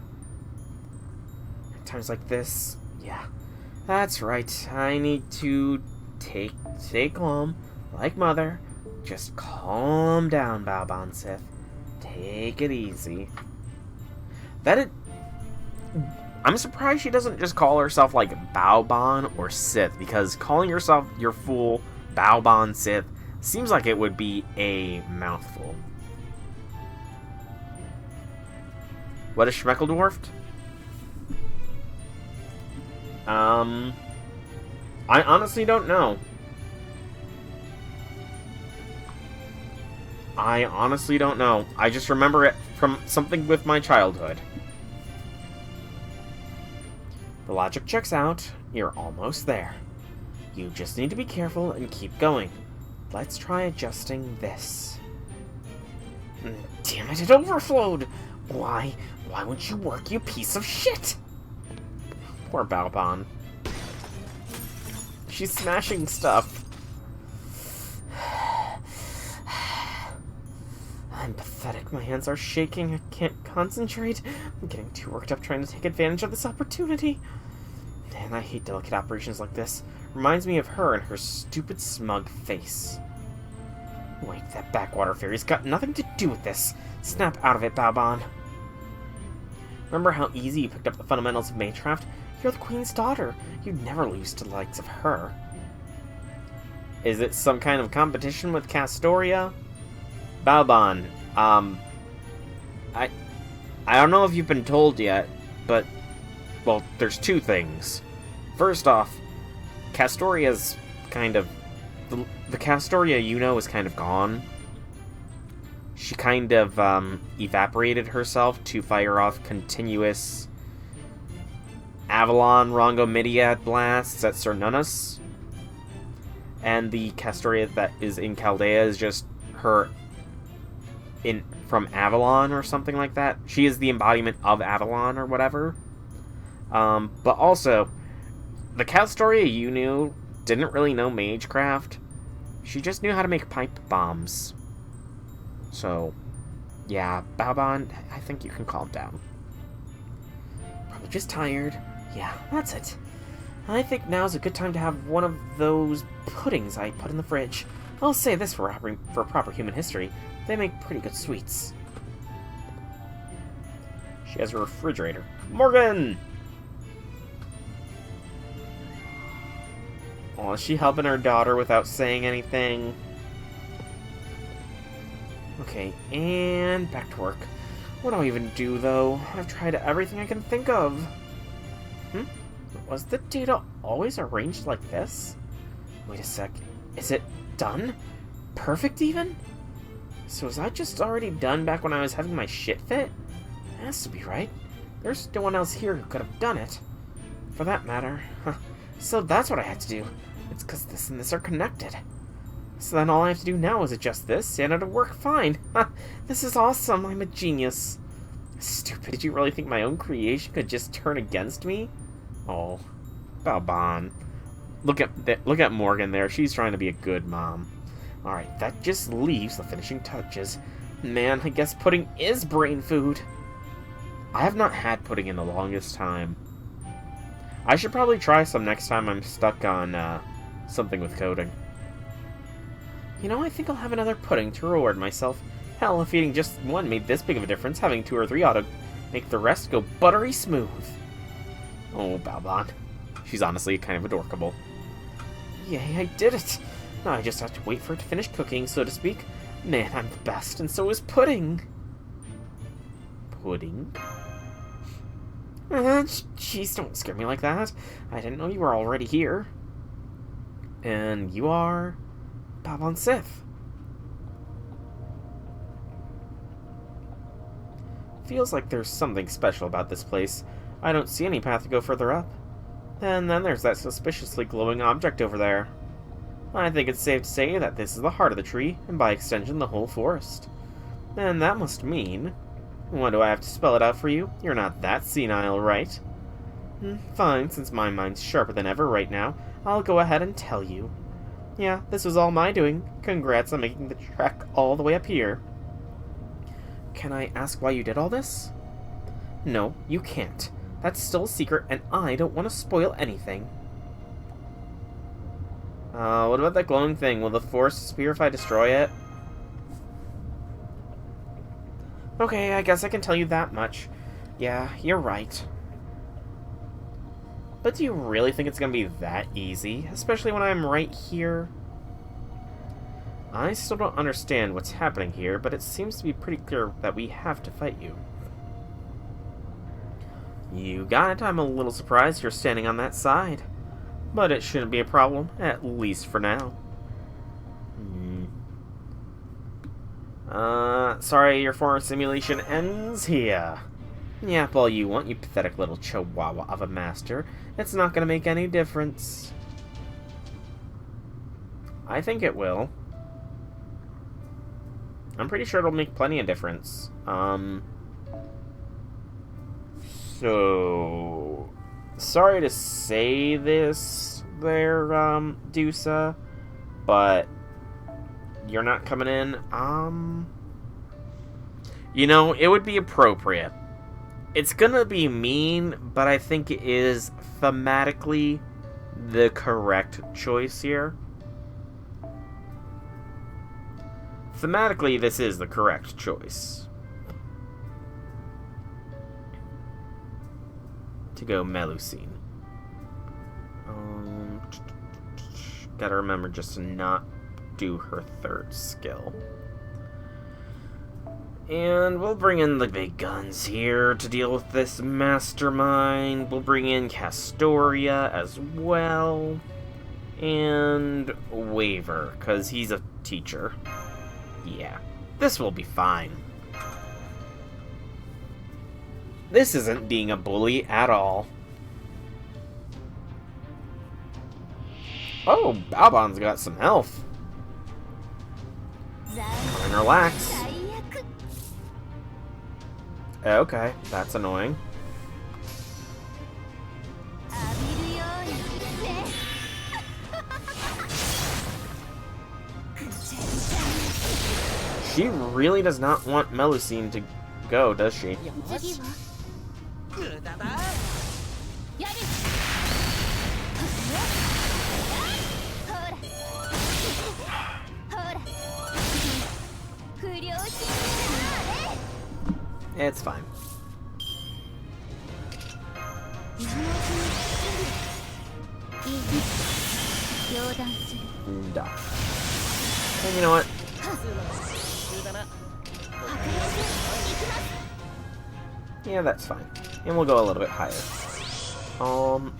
At times like this, yeah, that's right. I need to stay calm, like Mother. Just calm down, Baobon Sith. Take it easy. I'm surprised she doesn't just call herself like Baobon or Sith, because calling yourself your full Baobon Sith seems like it would be a mouthful. What is Schmeckledorfed? I honestly don't know. I honestly don't know. I just remember it from something with my childhood. The logic checks out. You're almost there. You just need to be careful and keep going. Let's try adjusting this. Damn it, it overflowed! Why won't you work, you piece of shit? Poor Balbon. She's smashing stuff. I'm pathetic. My hands are shaking. I can't concentrate. I'm getting too worked up trying to take advantage of this opportunity. Man, I hate delicate operations like this. Reminds me of her and her stupid, smug face. Wait, that backwater fairy's got nothing to do with this. Snap out of it, Balbon. Remember how easy you picked up the fundamentals of magecraft? You're the queen's daughter. You'd never lose to the likes of her. Is it some kind of competition with Castoria? Balbon, I don't know if you've been told yet, but, well, there's two things. First off, Castoria's kind of... The Castoria you know is kind of gone. She kind of, evaporated herself to fire off continuous Avalon Rongomidiad blasts at Cernunnos. And the Castoria that is in Chaldea is just her from Avalon or something like that. She is the embodiment of Avalon or whatever. But also, the Castoria you knew didn't really know magecraft. She just knew how to make pipe bombs. So, yeah, Balbon, I think you can calm down. Probably just tired. Yeah, that's it. I think now's a good time to have one of those puddings I put in the fridge. I'll say this for proper human history. They make pretty good sweets. She has a refrigerator. Morgan! Oh, is she helping her daughter without saying anything? Okay, and back to work. What do I even do, though? I've tried everything I can think of. Was the data always arranged like this? Wait a sec. Is it done? Perfect, even? So was I just already done back when I was having my shit fit? It has to be, right? There's no one else here who could have done it. For that matter. So that's what I had to do. It's because this and this are connected. So then all I have to do now is adjust this, and it'll work fine. This is awesome. I'm a genius. Stupid. Did you really think my own creation could just turn against me? Oh, Balbon. Look at Morgan there. She's trying to be a good mom. Alright, that just leaves the finishing touches. Man, I guess pudding is brain food. I have not had pudding in the longest time. I should probably try some next time I'm stuck on something with coding. You know, I think I'll have another pudding to reward myself. Hell, if eating just one made this big of a difference, having 2 or 3 ought to make the rest go buttery smooth. Oh, Balbon. She's honestly kind of adorable. Yay, I did it! Now I just have to wait for it to finish cooking, so to speak. Man, I'm the best, and so is pudding. Pudding? Jeez, don't scare me like that. I didn't know you were already here. And you are... Balbon Sith. Feels like there's something special about this place. I don't see any path to go further up. And then there's that suspiciously glowing object over there. I think it's safe to say that this is the heart of the tree, and by extension the whole forest. And that must mean... What, do I have to spell it out for you? You're not that senile, right? Fine, since my mind's sharper than ever right now, I'll go ahead and tell you. Yeah, this was all my doing. Congrats on making the trek all the way up here. Can I ask why you did all this? No, you can't. That's still a secret, and I don't want to spoil anything. What about that glowing thing? Will the force disappear if I destroy it? Okay, I guess I can tell you that much. Yeah, you're right. But do you really think it's gonna be that easy? Especially when I'm right here? I still don't understand what's happening here, but it seems to be pretty clear that we have to fight you. You got it. I'm a little surprised you're standing on that side. But it shouldn't be a problem, at least for now. Sorry, your former simulation ends here. Yap all you want, you pathetic little chihuahua of a master. It's not gonna make any difference. I think it will. I'm pretty sure it'll make plenty of difference. So... Sorry to say this there, Dusa, but you're not coming in. You know, it would be appropriate. It's gonna be mean, but I think it is thematically the correct choice here. Thematically, this is the correct choice. To go Melusine. Gotta remember just to not do her third skill. And we'll bring in the big guns here to deal with this mastermind. We'll bring in Castoria as well. And Waver, because he's a teacher. Yeah, this will be fine. This isn't being a bully at all. Oh, Balbon's got some health. And relax. Okay, that's annoying. She really does not want Melusine to go, does she? It's fine. Duh. And you know what? Yeah, that's fine. And we'll go a little bit higher.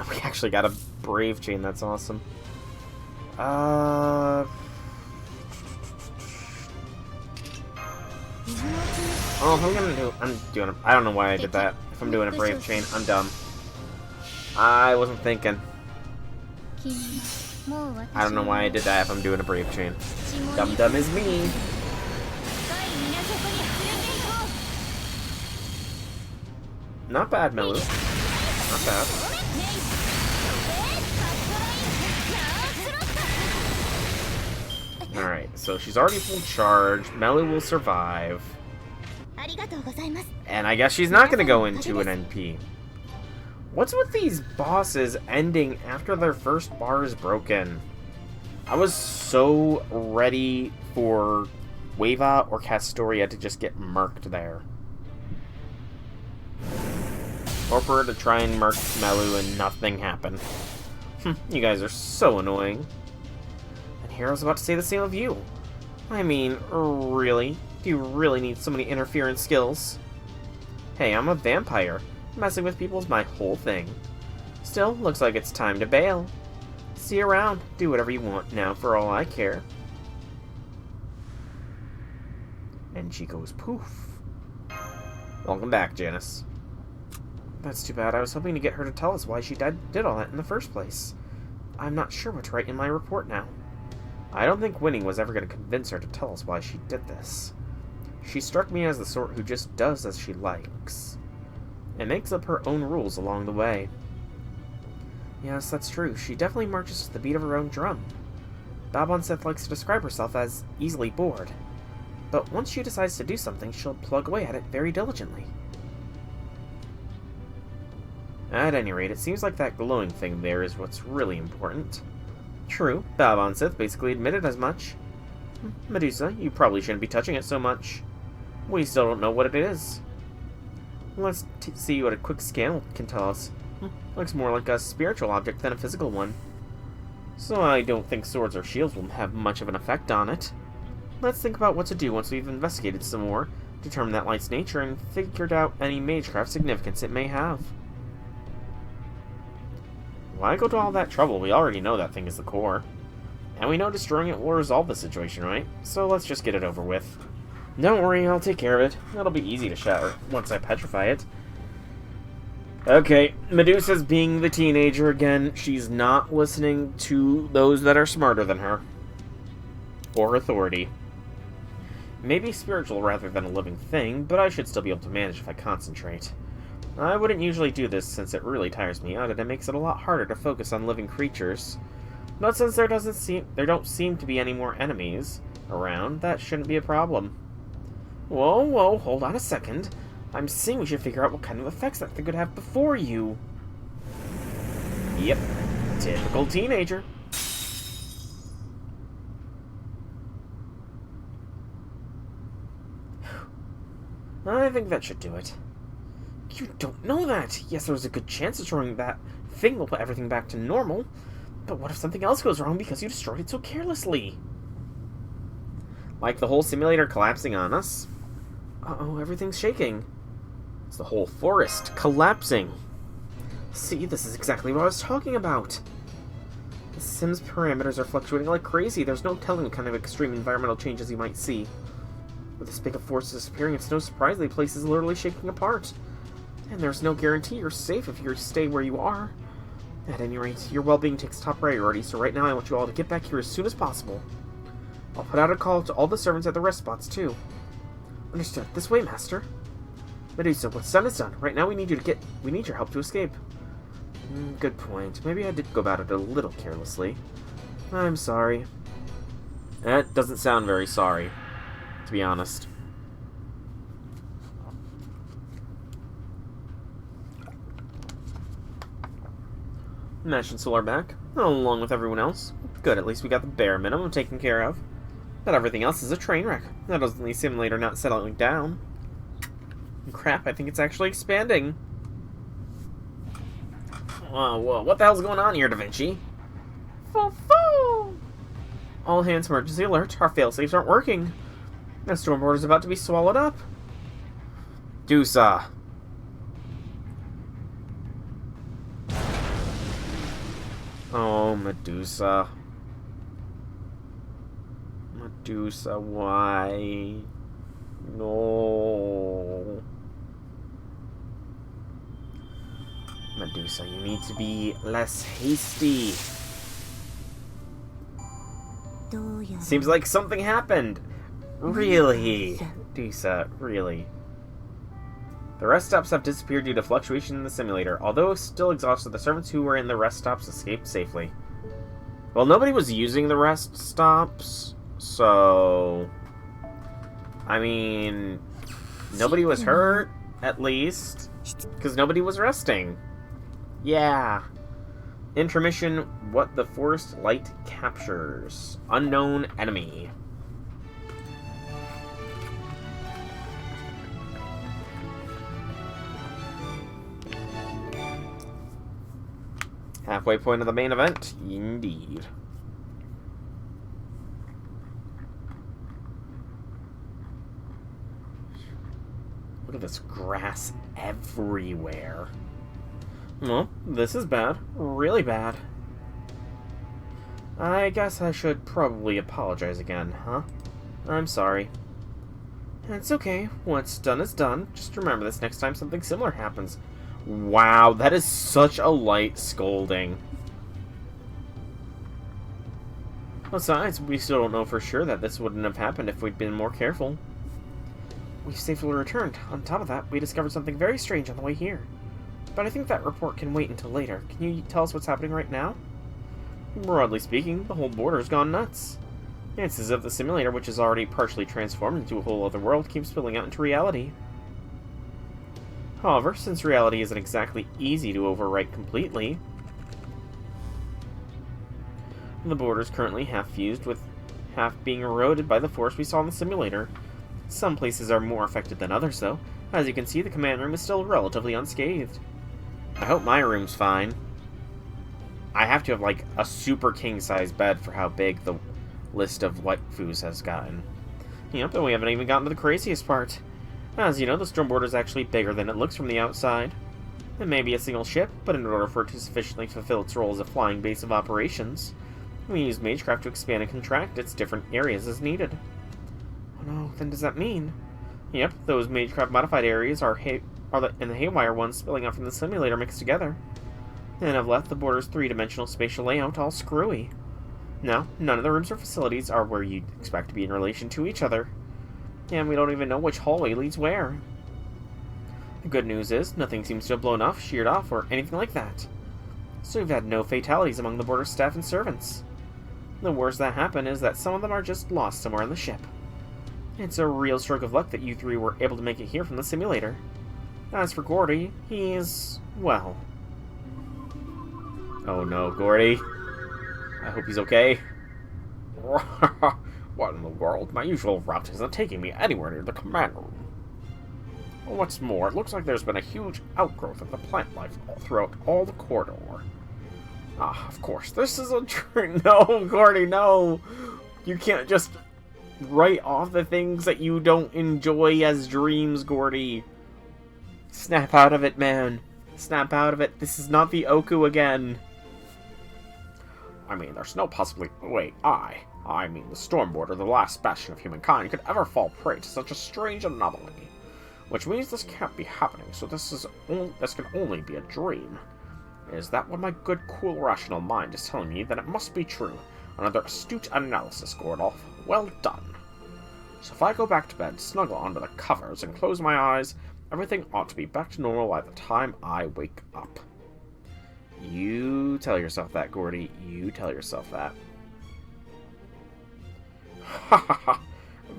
We actually got a Brave Chain, that's awesome. Oh, I don't know why I did that. If I'm doing a Brave Chain, I'm dumb. I wasn't thinking. I don't know why I did that if I'm doing a Brave Chain. Dumb is me. Not bad, Melu. Not bad. Alright, so she's already full charge. Melu will survive. And I guess she's not going to go into an NP. What's with these bosses ending after their first bar is broken? I was so ready for Wava or Castoria to just get murked there. Or for her to try and murk Melu and nothing happened. You guys are so annoying. And Hero's about to say the same of you. I mean, really? Do you really need so many interference skills? Hey, I'm a vampire. Messing with people is my whole thing. Still, looks like it's time to bail. See you around. Do whatever you want now for all I care. And she goes poof. Welcome back, Janice. That's too bad. I was hoping to get her to tell us why she did all that in the first place. I'm not sure what to write in my report now. I don't think winning was ever going to convince her to tell us why she did this. She struck me as the sort who just does as she likes. And makes up her own rules along the way. Yes, that's true. She definitely marches to the beat of her own drum. Balbonseth likes to describe herself as easily bored. But once she decides to do something, she'll plug away at it very diligently. At any rate, it seems like that glowing thing there is what's really important. True, Balbonseth basically admitted as much. Medusa, you probably shouldn't be touching it so much. We still don't know what it is. Let's see what a quick scan can tell us. Looks more like a spiritual object than a physical one. So I don't think swords or shields will have much of an effect on it. Let's think about what to do once we've investigated some more, determined that light's nature, and figured out any magecraft significance it may have. Why go to all that trouble? We already know that thing is the core. And we know destroying it will resolve the situation, right? So let's just get it over with. Don't worry, I'll take care of it. It'll be easy to shatter once I petrify it. Okay, Medusa's being the teenager again. She's not listening to those that are smarter than her. Or authority. Maybe spiritual rather than a living thing, but I should still be able to manage if I concentrate. I wouldn't usually do this since it really tires me out and it makes it a lot harder to focus on living creatures. But since there don't seem to be any more enemies around, that shouldn't be a problem. Whoa, hold on a second. I'm seeing we should figure out what kind of effects that thing could have before you. Yep, typical teenager. I think that should do it. You don't know that! Yes, there's a good chance destroying that thing will put everything back to normal. But what if something else goes wrong because you destroyed it so carelessly? Like the whole simulator collapsing on us? Uh-oh, everything's shaking. It's the whole forest collapsing. See, this is exactly what I was talking about. The Sim's parameters are fluctuating like crazy. There's no telling what kind of extreme environmental changes you might see. With this big of force disappearing, it's no surprise the place is literally shaking apart. And there's no guarantee you're safe if you stay where you are. At any rate, your well-being takes top priority, so right now I want you all to get back here as soon as possible. I'll put out a call to all the servants at the rest spots, too. Understood. This way, Master. Medusa, what's done is done. Right now we need your help to escape. Good point. Maybe I did go about it a little carelessly. I'm sorry. That doesn't sound very sorry, to be honest. Mesh and Soul are back, along with everyone else. Good, at least we got the bare minimum taken care of. But everything else is a train wreck. That doesn't leave Simulator not settling down. Crap, I think it's actually expanding. Whoa, what the hell's going on here, Da Vinci? Foo-foo! All hands emergency alert. Our failsafes aren't working. The stormboard is about to be swallowed up. Medusa. Oh, Medusa. Medusa, why? No. Medusa, you need to be less hasty. Seems like something happened. Really? Medusa, really? The rest stops have disappeared due to fluctuation in the simulator. Although still exhausted, the servants who were in the rest stops escaped safely. Well, nobody was using the rest stops, so... I mean... Nobody was hurt, at least, because nobody was resting. Yeah. Intermission, what the forest light captures. Unknown enemy. Halfway point of the main event? Indeed. Look at this grass everywhere. Well, this is bad. Really bad. I guess I should probably apologize again, huh? I'm sorry. It's okay. What's done is done. Just remember this next time something similar happens. Wow, that is such a light scolding. Besides, we still don't know for sure that this wouldn't have happened if we'd been more careful. We've safely returned. On top of that, we discovered something very strange on the way here. But I think that report can wait until later. Can you tell us what's happening right now? Broadly speaking, the whole border's gone nuts. It's as if the simulator, which is already partially transformed into a whole other world, keeps spilling out into reality. However, since reality isn't exactly easy to overwrite completely, the border is currently half fused, with half being eroded by the force we saw in the simulator. Some places are more affected than others, though. As you can see, the command room is still relatively unscathed. I hope my room's fine. I have to have, like, a super king-size bed for how big the list of waifus has gotten. Yep, and we haven't even gotten to the craziest part. As you know, the storm border is actually bigger than it looks from the outside. It may be a single ship, but in order for it to sufficiently fulfill its role as a flying base of operations, we use Magecraft to expand and contract its different areas as needed. no, then does that mean? Yep, those Magecraft modified areas are and the haywire ones spilling out from the simulator mixed together. And have left the border's three-dimensional spatial layout all screwy. No, none of the rooms or facilities are where you'd expect to be in relation to each other. And we don't even know which hallway leads where. The good news is, nothing seems to have blown off, sheared off, or anything like that. So we've had no fatalities among the border staff and servants. The worst that happened is that some of them are just lost somewhere on the ship. It's a real stroke of luck that you three were able to make it here from the simulator. As for Gordy, he's, well... Oh no, Gordy. I hope he's okay. What in the world? My usual route isn't taking me anywhere near the command room. What's more, it looks like there's been a huge outgrowth of the plant life throughout all the corridor. Ah, of course, this is a dream. No, Gordy, no! You can't just write off the things that you don't enjoy as dreams, Gordy. Snap out of it, man. Snap out of it. This is not the Oku again. I mean, there's no possibly... Wait, I mean the Stormborder, the last bastion of humankind, could ever fall prey to such a strange anomaly. Which means this can't be happening, so this can only be a dream. Is that what my good, cool, rational mind is telling me? Then it must be true. Another astute analysis, Gordolf. Well done. So if I go back to bed, snuggle under the covers, and close my eyes, everything ought to be back to normal by the time I wake up. You tell yourself that, Gordy. You tell yourself that. Ha ha ha.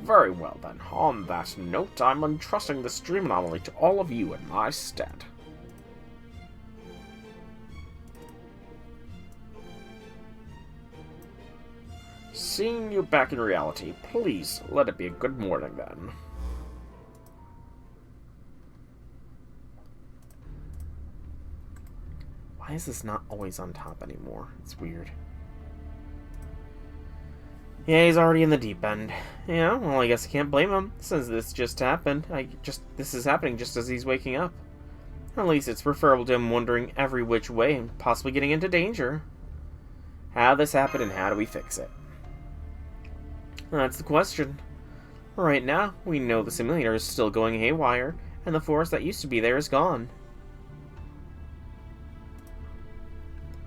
Very well, then. On that note, I'm entrusting this dream anomaly to all of you in my stead. Seeing you back in reality, please let it be a good morning, then. Why is this not always on top anymore? It's weird. Yeah, he's already in the deep end. Yeah, well, I guess I can't blame him, since this just happened. This is happening just as he's waking up. At least it's preferable to him wandering every which way and possibly getting into danger. How this happened and how do we fix it? That's the question. Right now, we know the simulator is still going haywire, and the forest that used to be there is gone.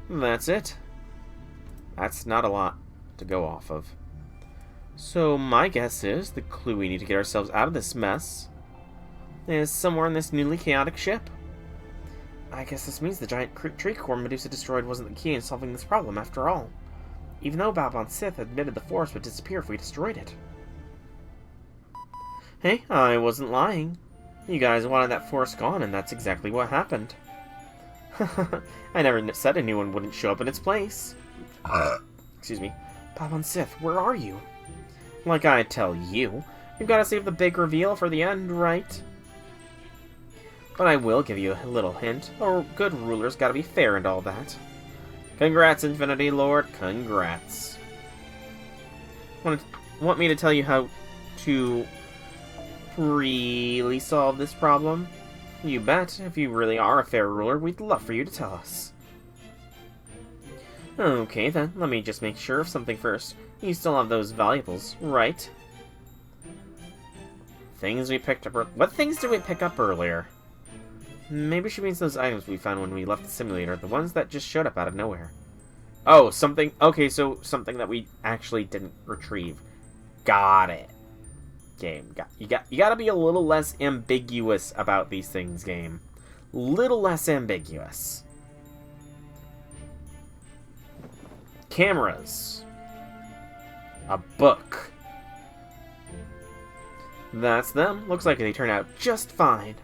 That's it. That's not a lot to go off of. So my guess is the clue we need to get ourselves out of this mess is somewhere in this newly chaotic ship. I guess this means the giant tree core Medusa destroyed wasn't the key in solving this problem after all. Even though Balbon Sith admitted the forest would disappear if we destroyed it. Hey, I wasn't lying. You guys wanted that forest gone, and that's exactly what happened. I never said anyone wouldn't show up in its place. Excuse me. Balbon Sith, where are you? Like I tell you, you've got to save the big reveal for the end, right? But I will give you a little hint. A good ruler's got to be fair and all that. Congrats, Infinity Lord. Congrats. Want me to tell you how to really solve this problem? You bet. If you really are a fair ruler, we'd love for you to tell us. Okay, then. Let me just make sure of something first. You still have those valuables, right? Things we picked up... What things did we pick up earlier? Maybe she means those items we found when we left the simulator. The ones that just showed up out of nowhere. Oh, something... Okay, so something that we actually didn't retrieve. Got it. Game. You gotta be a little less ambiguous about these things, game. Little less ambiguous. Cameras. A book. That's them. Looks like they turned out just fine.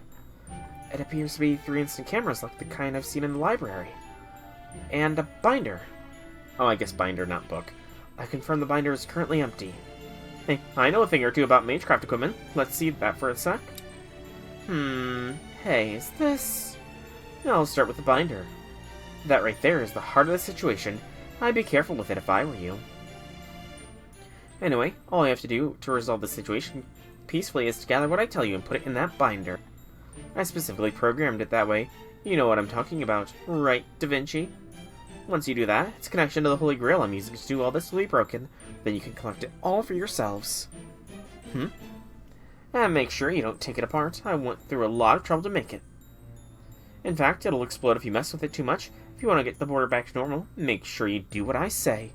It appears to be 3 instant cameras like the kind I've seen in the library. And a binder. Oh, I guess binder, not book. I confirm the binder is currently empty. Hey, I know a thing or two about Magecraft equipment. Let's see that for a sec. Hey, is this... I'll start with the binder. That right there is the heart of the situation. I'd be careful with it if I were you. Anyway, all I have to do to resolve the situation peacefully is to gather what I tell you and put it in that binder. I specifically programmed it that way. You know what I'm talking about, right, Da Vinci? Once you do that, its connection to the Holy Grail I'm using to do all this will be broken. Then you can collect it all for yourselves. And make sure you don't take it apart. I went through a lot of trouble to make it. In fact, it'll explode if you mess with it too much. If you want to get the border back to normal, make sure you do what I say.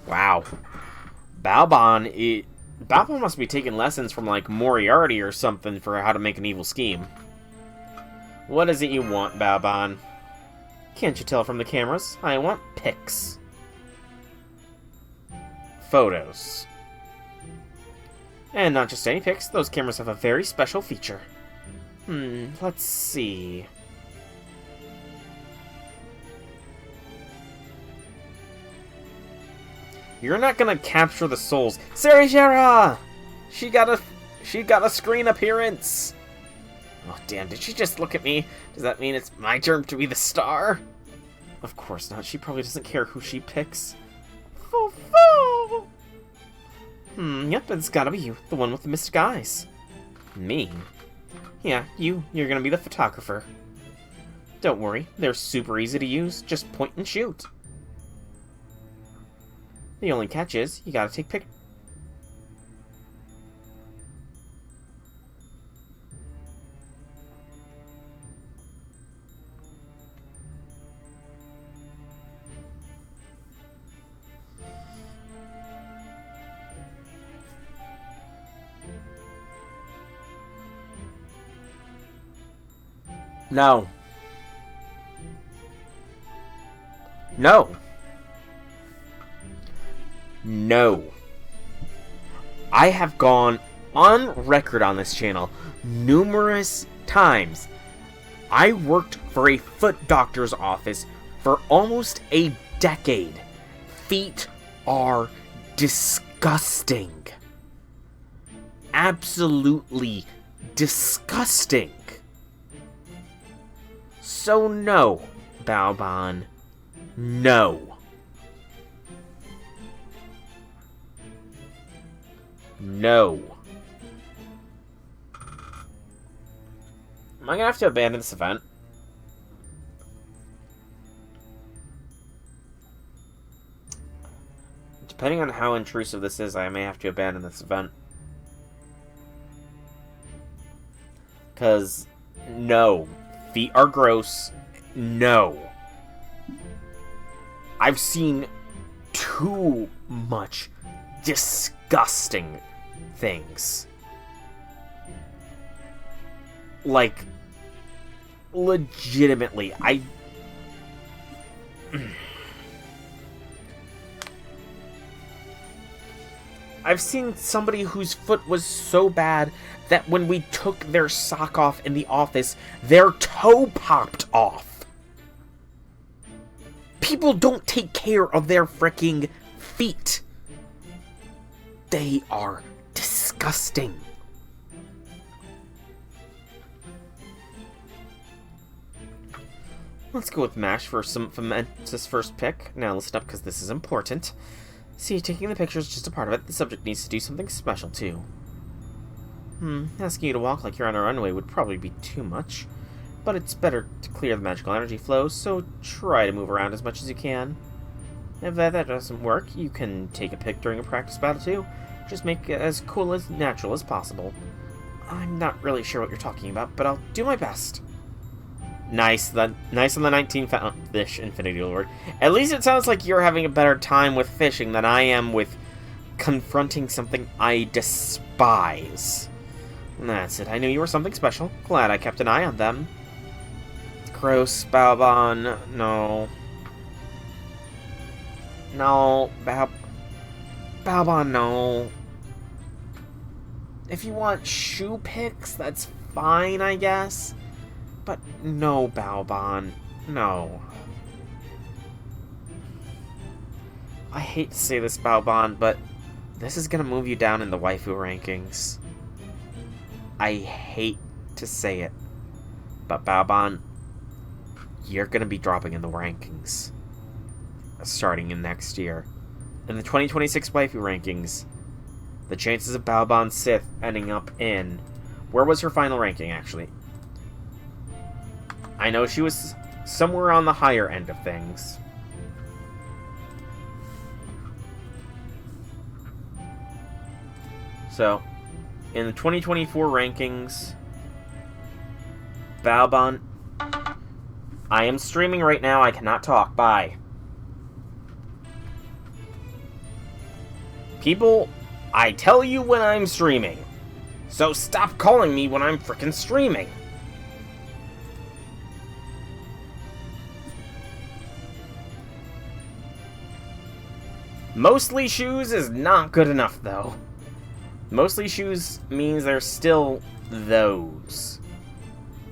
Wow. Balbon must be taking lessons from, like, Moriarty or something for how to make an evil scheme. What is it you want, Balbon? Can't you tell from the cameras? I want pics. Photos. And not just any pics, those cameras have a very special feature. Let's see. You're not gonna capture the souls. Sarah! She got a screen appearance! Oh damn, did she just look at me? Does that mean it's my turn to be the star? Of course not, she probably doesn't care who she picks. Foo-foo! Yep, it's gotta be you, the one with the mystic eyes. Me? Yeah, you're gonna be the photographer. Don't worry, they're super easy to use, just point and shoot. The only catch is, you gotta take pictures. No. No. No. I have gone on record on this channel numerous times. I worked for a foot doctor's office for almost a decade. Feet are disgusting. Absolutely disgusting. So no, Balbon. No. No. Am I gonna have to abandon this event? Depending on how intrusive this is, I may have to abandon this event. Because, no. Feet are gross. No. I've seen too much disgusting things. Like, legitimately, I've seen somebody whose foot was so bad that when we took their sock off in the office, their toe popped off. People don't take care of their freaking feet. They are disgusting. Let's go with MASH for some momentous first pick. Now listen up, because this is important. See, taking the picture is just a part of it. The subject needs to do something special, too. Asking you to walk like you're on a runway would probably be too much. But it's better to clear the magical energy flow, so try to move around as much as you can. If that doesn't work, you can take a pic during a practice battle, too. Just make it as cool as natural as possible. I'm not really sure what you're talking about, but I'll do my best. Nice on the 19 fish, Infinity Lord. At least it sounds like you're having a better time with fishing than I am with confronting something I despise. That's it. I knew you were something special. Glad I kept an eye on them. Gross, Balbon. No. No, Balbon, no. If you want shoe pics, that's fine, I guess. But no, Balbon. No. I hate to say this, Balbon, but this is gonna move you down in the waifu rankings. I hate to say it, but Balbon, you're gonna be dropping in the rankings. Starting in next year. In the 2026 waifu rankings, the chances of Balbon Sith ending up in... Where was her final ranking, actually? I know she was somewhere on the higher end of things. So, in the 2024 rankings, Balban... I am streaming right now. I cannot talk. Bye. People, I tell you when I'm streaming. So stop calling me when I'm frickin' streaming. Mostly shoes is not good enough, though. Mostly shoes means there's still those.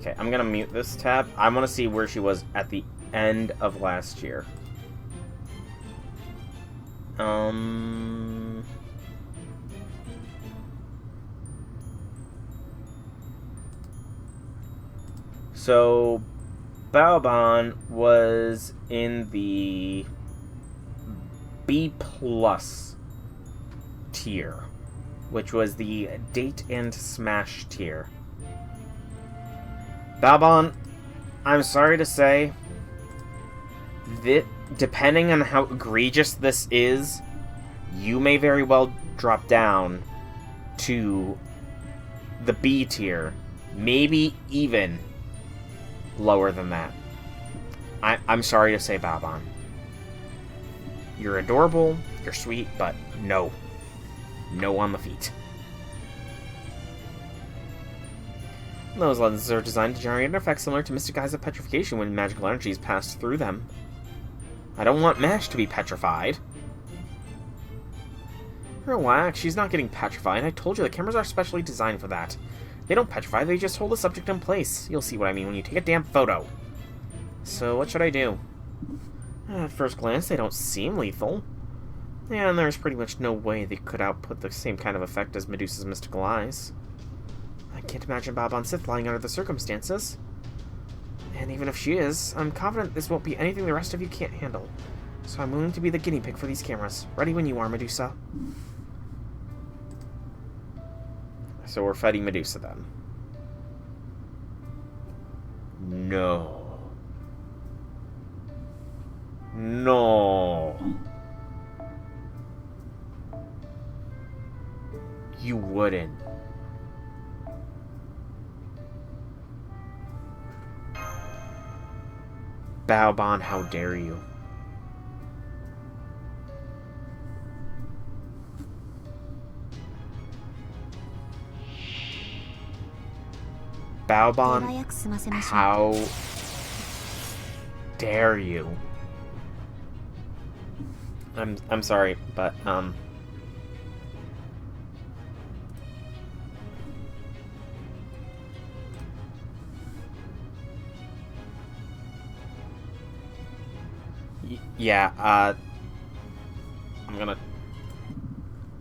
Okay, I'm gonna mute this tab. I want to see where she was at the end of last year. So, Balban was in the B+ tier, which was the Date and Smash tier. Balban, I'm sorry to say, that depending on how egregious this is, you may very well drop down to the B tier, maybe even lower than that. I'm sorry to say, Balban. You're adorable, you're sweet, but no. No on the feet. Those lenses are designed to generate an effect similar to Mystic Eyes of Petrification when magical energies pass through them. I don't want Mash to be petrified. Relax, she's not getting petrified. I told you the cameras are specially designed for that. They don't petrify, they just hold the subject in place. You'll see what I mean when you take a damn photo. So, what should I do? At first glance, they don't seem lethal. And there's pretty much no way they could output the same kind of effect as Medusa's mystical eyes. I can't imagine Balban Sith lying under the circumstances. And even if she is, I'm confident this won't be anything the rest of you can't handle. So I'm willing to be the guinea pig for these cameras. Ready when you are, Medusa. So we're fighting Medusa then. No. No. You wouldn't. Balban, how dare you? Balban, how dare you? I'm sorry, but yeah, I'm gonna...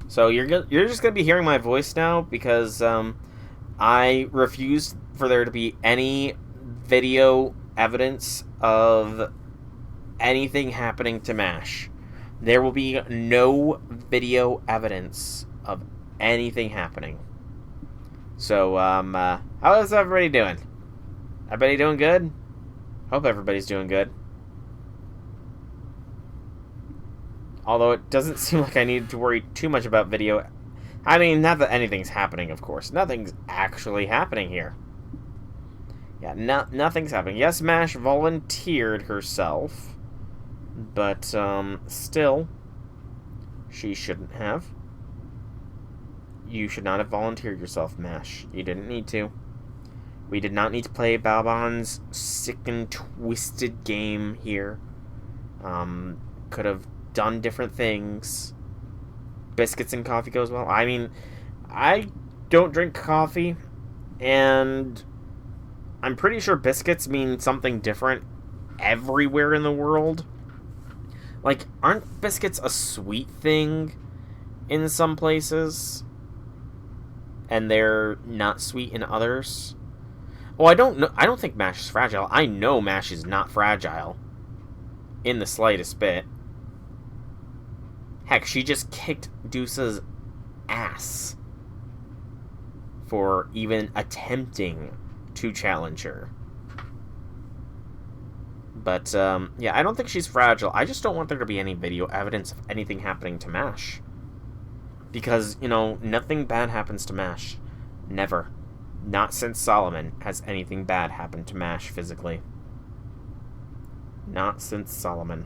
So you're just gonna be hearing my voice now because I refused for there to be any video evidence of anything happening to MASH. There will be no video evidence of anything happening. So, how is everybody doing? Everybody doing good? Hope everybody's doing good. Although it doesn't seem like I need to worry too much about video. I mean, not that anything's happening, of course. Nothing's actually happening here. Yeah, nothing's happening. Yes, MASH volunteered herself. But, still, she shouldn't have. You should not have volunteered yourself, MASH. You didn't need to. We did not need to play Balban's sick and twisted game here. Could have done different things. Biscuits and coffee goes well. I mean, I don't drink coffee, and I'm pretty sure biscuits mean something different everywhere in the world. Like, aren't biscuits a sweet thing in some places? And they're not sweet in others? Well, I don't know. I don't think MASH is fragile. I know MASH is not fragile. In the slightest bit. Heck, she just kicked Medusa's ass for even attempting to challenge her. But, yeah, I don't think she's fragile. I just don't want there to be any video evidence of anything happening to MASH. Because, you know, nothing bad happens to MASH. Never. Not since Solomon has anything bad happened to MASH physically. Not since Solomon.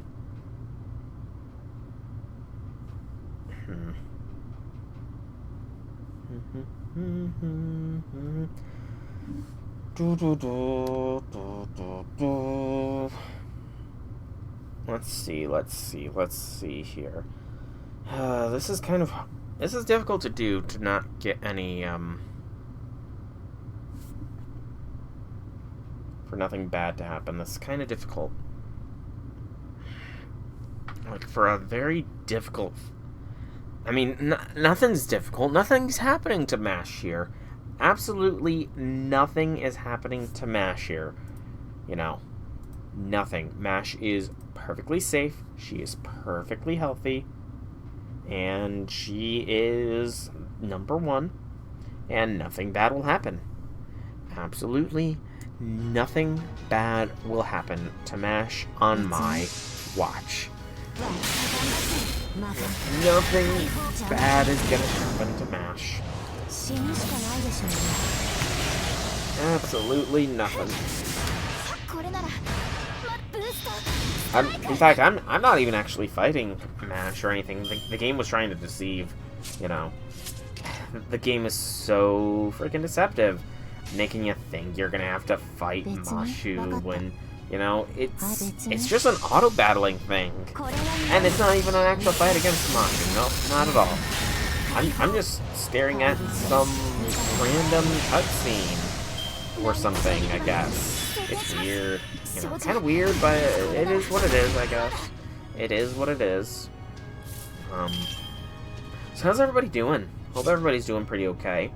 Let's see here. This is difficult to do, to not get any, for nothing bad to happen. This is kind of difficult. Like, for a very difficult... I mean, nothing's difficult. Nothing's happening to MASH here. Absolutely nothing is happening to MASH here. You know, nothing. MASH is perfectly safe. She is perfectly healthy. And she is number 1. And nothing bad will happen. Absolutely nothing bad will happen to MASH on my watch. Nothing bad is gonna happen to MASH. Absolutely nothing. In fact, I'm not even actually fighting MASH or anything. The game was trying to deceive, you know. The game is so freaking deceptive, making you think you're gonna have to fight Mashu when, you know, it's just an auto-battling thing. And it's not even an actual fight against Mashu. No, not at all. I'm just staring at some random cutscene or something, I guess. It's weird. You know, kind of weird, but it is what it is, I guess. It is what it is. So how's everybody doing? Hope everybody's doing pretty okay,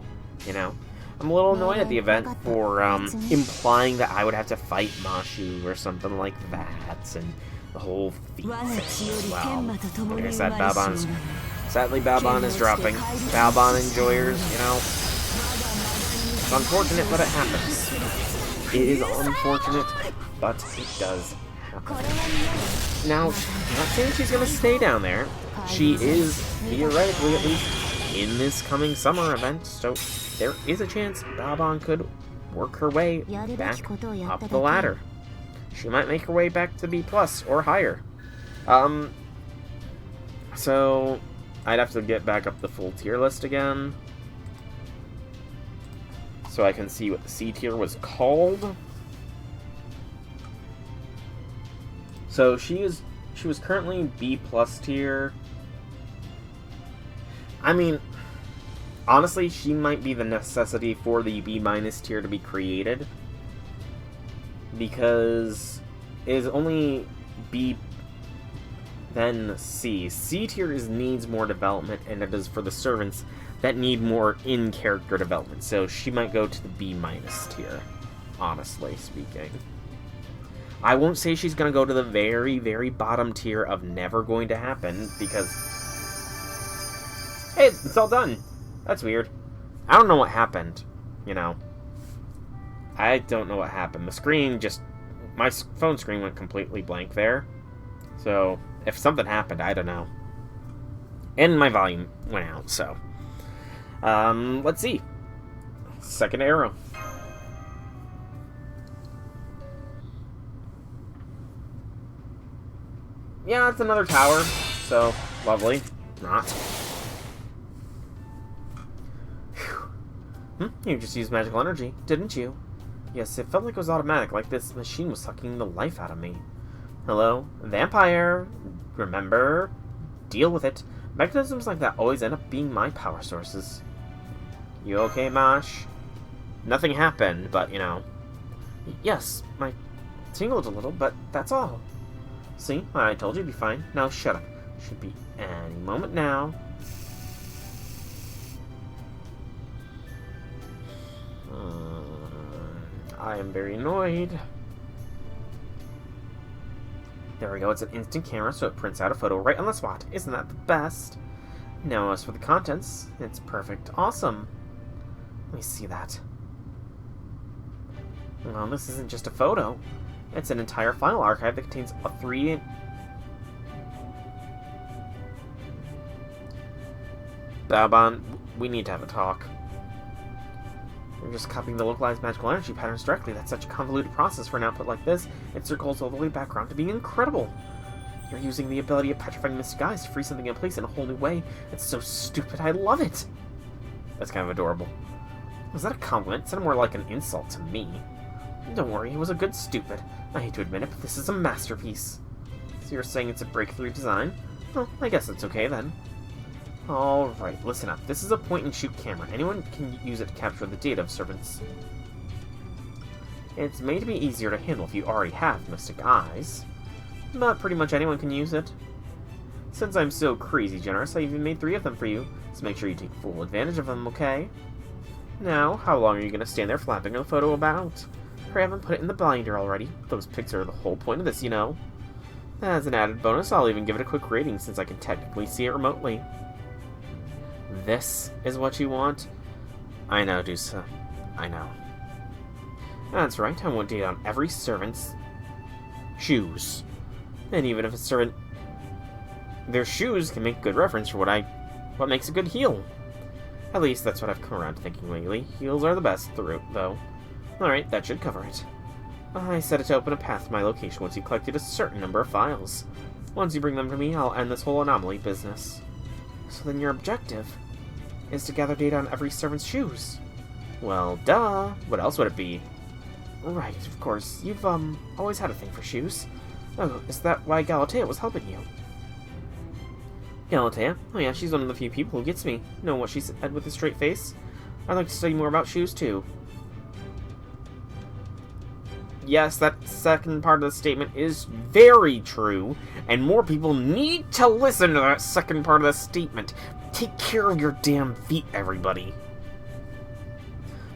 you know. I'm a little annoyed at the event for implying that I would have to fight Mashu or something like that, and the whole feat thing. Well, like I said, sadly Balbon is dropping. Balbon enjoyers, you know. It's unfortunate, but it happens. It is unfortunate, but it does happen. Now, I'm not saying she's gonna stay down there. She is, theoretically at least, in this coming summer event, so there is a chance Balbon could work her way back up the ladder. She might make her way back to B+ or higher. So I'd have to get back up the full tier list again, so I can see what the C tier was called. So she was currently B+ tier. I mean, honestly, she might be the necessity for the B- tier to be created, because it is only B, then C. C tier needs more development, and it is for the servants that need more in-character development. So she might go to the B- tier, honestly speaking. I won't say she's going to go to the very, very bottom tier of never going to happen, because... Hey, it's all done! That's weird. I don't know what happened, you know. I don't know what happened. The screen just... My phone screen went completely blank there. So, if something happened, I don't know. And my volume went out, so... let's see. Second arrow. Yeah, it's another tower, so lovely. Not. You just used magical energy, didn't you? Yes, it felt like it was automatic, like this machine was sucking the life out of me. Hello? Vampire! Remember? Deal with it. Mechanisms like that always end up being my power sources. You okay, Mash? Nothing happened, but, you know... Yes, my tingled a little, but that's all. See? I told you it'd be fine. Now shut up. Should be any moment now. I am very annoyed. There we go. It's an instant camera, so it prints out a photo right on the spot. Isn't that the best? Now, as for the contents, it's perfect. Awesome. Let me see that. Well, this isn't just a photo. It's an entire file archive that contains a 3... Balbon, we need to have a talk. You're just copying the localized magical energy patterns directly. That's such a convoluted process for an output like this. It circles all the way back around to being incredible. You're using the ability of petrifying mystic eyes to freeze something in place in a whole new way. It's so stupid. I love it. That's kind of adorable. Was that a compliment? It sounded more like an insult to me. Don't worry, it was a good stupid. I hate to admit it, but this is a masterpiece. So you're saying it's a breakthrough design? Well, I guess that's okay then. Alright, listen up. This is a point-and-shoot camera. Anyone can use it to capture the data of servants. It's made to be easier to handle if you already have mystic eyes. But pretty much anyone can use it. Since I'm so crazy generous, I even made 3 of them for you, so make sure you take full advantage of them, okay? Now, how long are you going to stand there flapping the photo about? I haven't put it in the binder already. Those pics are the whole point of this, you know. As an added bonus, I'll even give it a quick rating since I can technically see it remotely. This is what you want? I know, Dusa. I know. That's right, I want data on every servant's shoes. And even if a servant... their shoes can make good reference for what makes a good heel. At least that's what I've come around to thinking lately. Heels are the best through, though. Alright, that should cover it. I set it to open a path to my location once you collected a certain number of files. Once you bring them to me, I'll end this whole anomaly business. So then your objective is to gather data on every servant's shoes. Well, duh. What else would it be? Right, of course. You've, always had a thing for shoes. Oh, is that why Galatea was helping you? Galatea? Oh yeah, she's one of the few people who gets me. Know what she said with a straight face? I'd like to study more about shoes, too. Yes, that second part of the statement is very true, and more people need to listen to that second part of the statement. Take care of your damn feet, everybody.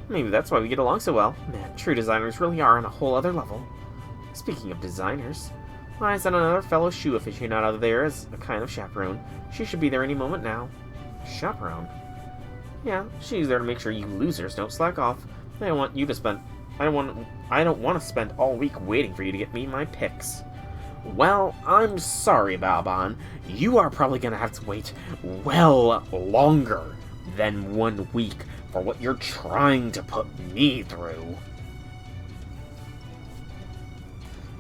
Maybe that's why we get along so well. Man, true designers really are on a whole other level. Speaking of designers, I sent another fellow shoe aficionado there as a kind of chaperone. She should be there any moment now. Chaperone? Yeah, she's there to make sure you losers don't slack off. I don't want you to spend... I don't want to spend all week waiting for you to get me my picks. Well, I'm sorry, Balban. You are probably going to have to wait well longer than 1 week for what you're trying to put me through.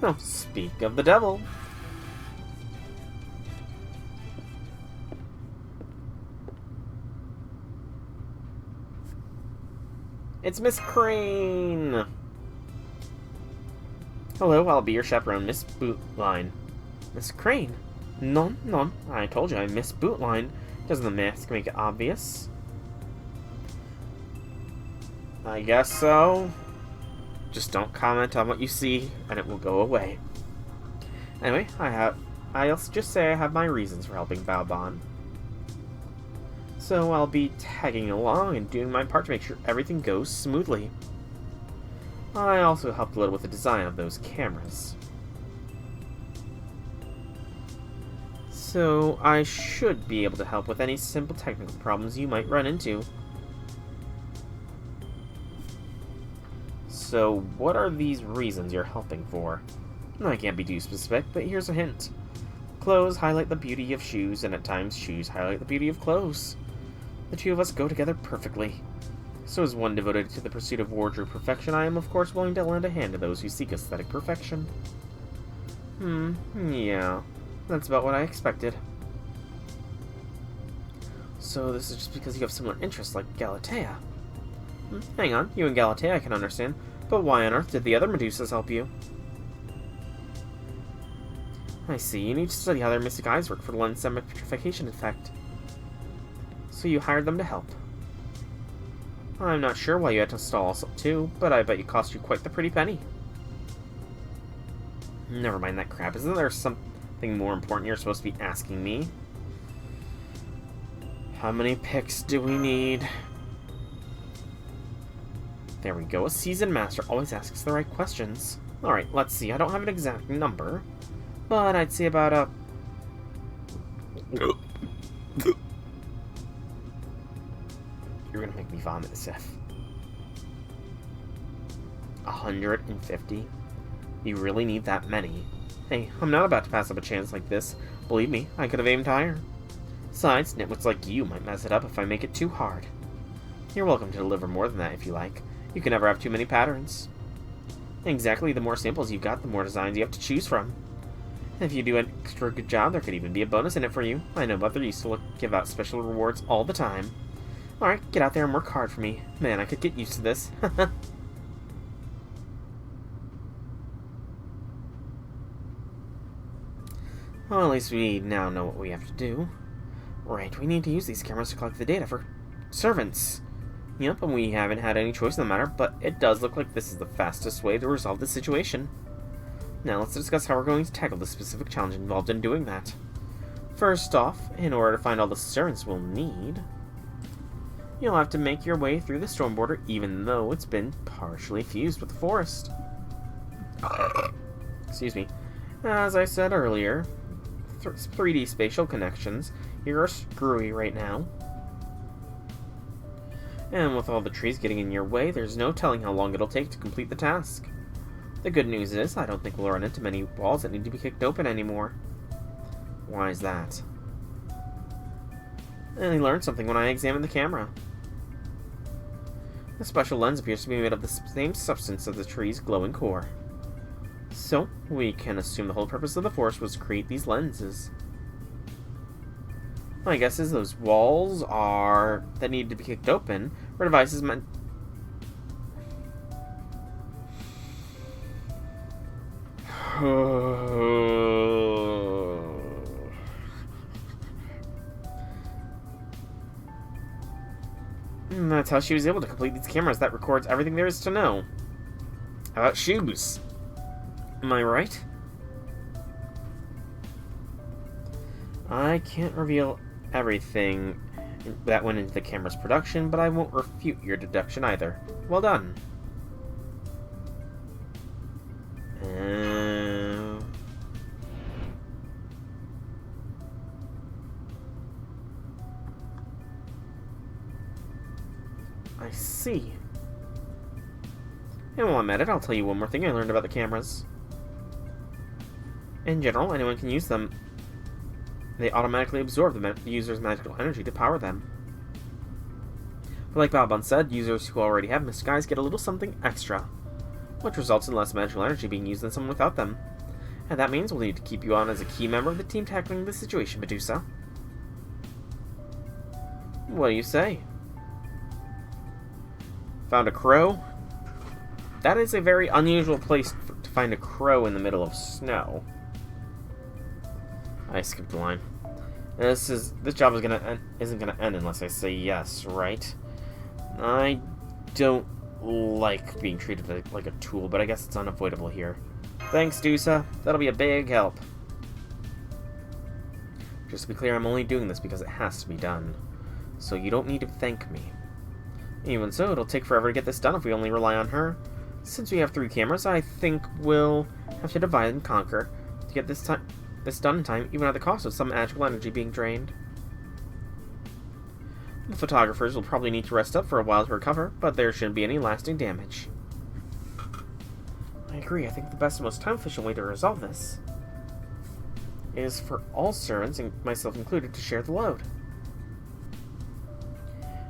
Oh, speak of the devil. It's Miss Crane! Hello, I'll be your chaperone, Miss Bootline. Miss Crane? None. I told you I'm Miss Bootline. Doesn't the mask make it obvious? I guess so. Just don't comment on what you see, and it will go away. Anyway, I'll just say I have my reasons for helping Balban. So I'll be tagging along and doing my part to make sure everything goes smoothly. I also helped a little with the design of those cameras. So I should be able to help with any simple technical problems you might run into. So what are these reasons you're helping for? I can't be too specific, but here's a hint. Clothes highlight the beauty of shoes, and at times shoes highlight the beauty of clothes. The two of us go together perfectly. So as one devoted to the pursuit of wardrobe perfection, I am of course willing to lend a hand to those who seek aesthetic perfection. Yeah. That's about what I expected. So this is just because you have similar interests like Galatea. Hang on, you and Galatea I can understand, but why on earth did the other Medusas help you? I see, you need to study how their mystic eyes work for the lens semi-petrification effect. So you hired them to help. I'm not sure why you had to install us too, but I bet it cost you quite the pretty penny. Never mind that crap, isn't there something more important you're supposed to be asking me? How many picks do we need? There we go, a seasoned master always asks the right questions. Alright, let's see, I don't have an exact number, but I'd say about a... You're gonna make me vomit, Seth. 150? You really need that many? Hey, I'm not about to pass up a chance like this. Believe me, I could have aimed higher. Besides, nitwits like you might mess it up if I make it too hard. You're welcome to deliver more than that if you like. You can never have too many patterns. Exactly, the more samples you've got, the more designs you have to choose from. If you do an extra good job, there could even be a bonus in it for you. I know, but they used to give out special rewards all the time. Alright, get out there and work hard for me. Man, I could get used to this. Well, at least we now know what we have to do. Right, we need to use these cameras to collect the data for servants. Yep, and we haven't had any choice in the matter, but it does look like this is the fastest way to resolve this situation. Now let's discuss how we're going to tackle the specific challenge involved in doing that. First off, in order to find all the servants we'll need, you'll have to make your way through the storm border even though it's been partially fused with the forest. Excuse me. As I said earlier, 3D spatial connections here are screwy right now. And with all the trees getting in your way, there's no telling how long it'll take to complete the task. The good news is, I don't think we'll run into many walls that need to be kicked open anymore. Why is that? And I learned something when I examined the camera. The special lens appears to be made of the same substance as the tree's glowing core. So, we can assume the whole purpose of the force was to create these lenses. My guess is those walls that need to be kicked open were devices meant... And that's how she was able to complete these cameras that records everything there is to know. About shoes. Am I right? I can't reveal everything that went into the camera's production, but I won't refute your deduction either. Well done. I see. And while I'm at it, I'll tell you one more thing I learned about the cameras. In general, anyone can use them. They automatically absorb the user's magical energy to power them. But like Balban said, users who already have Misguise get a little something extra, which results in less magical energy being used than someone without them. And that means we'll need to keep you on as a key member of the team tackling the situation, Medusa. What do you say? Found a crow? That is a very unusual place to find a crow in the middle of snow. I skipped the line. This job isn't gonna end unless I say yes, right? I don't like being treated like a tool, but I guess it's unavoidable here. Thanks, Dusa. That'll be a big help. Just to be clear, I'm only doing this because it has to be done. So you don't need to thank me. Even so, it'll take forever to get this done if we only rely on her. Since we have 3 cameras, I think we'll have to divide and conquer to get this done in time, even at the cost of some magical energy being drained. The photographers will probably need to rest up for a while to recover, but there shouldn't be any lasting damage. I agree. I think the best and most time-efficient way to resolve this is for all servants, and myself included, to share the load.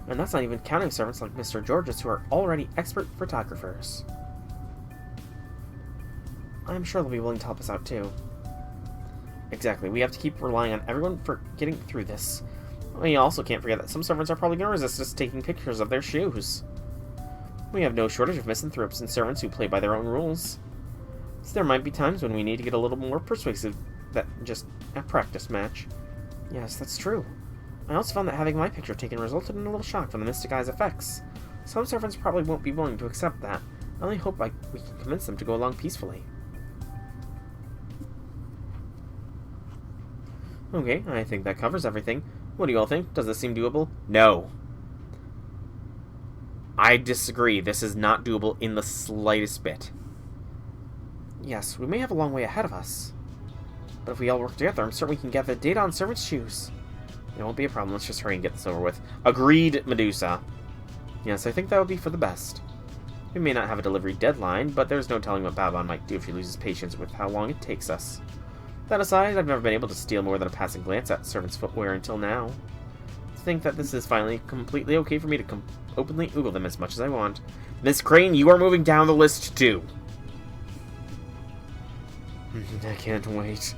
And that's not even counting servants like Mr. Georges, who are already expert photographers. I'm sure they'll be willing to help us out too. Exactly, we have to keep relying on everyone for getting through this. We also can't forget that some servants are probably going to resist us taking pictures of their shoes. We have no shortage of misanthropes and servants who play by their own rules. So there might be times when we need to get a little more persuasive than just a practice match. Yes, that's true. I also found that having my picture taken resulted in a little shock from the Mystic Eye's effects. Some servants probably won't be willing to accept that. I only hope we can convince them to go along peacefully. Okay, I think that covers everything. What do you all think? Does this seem doable? No. I disagree. This is not doable in the slightest bit. Yes, we may have a long way ahead of us. But if we all work together, I'm certain we can gather data on servants' shoes. It won't be a problem. Let's just hurry and get this over with. Agreed, Medusa. Yes, I think that would be for the best. We may not have a delivery deadline, but there's no telling what Balban might do if he loses patience with how long it takes us. That aside, I've never been able to steal more than a passing glance at servants' footwear until now. To think that this is finally completely okay for me to openly oogle them as much as I want Miss Crane, you are moving down the list too. I can't wait.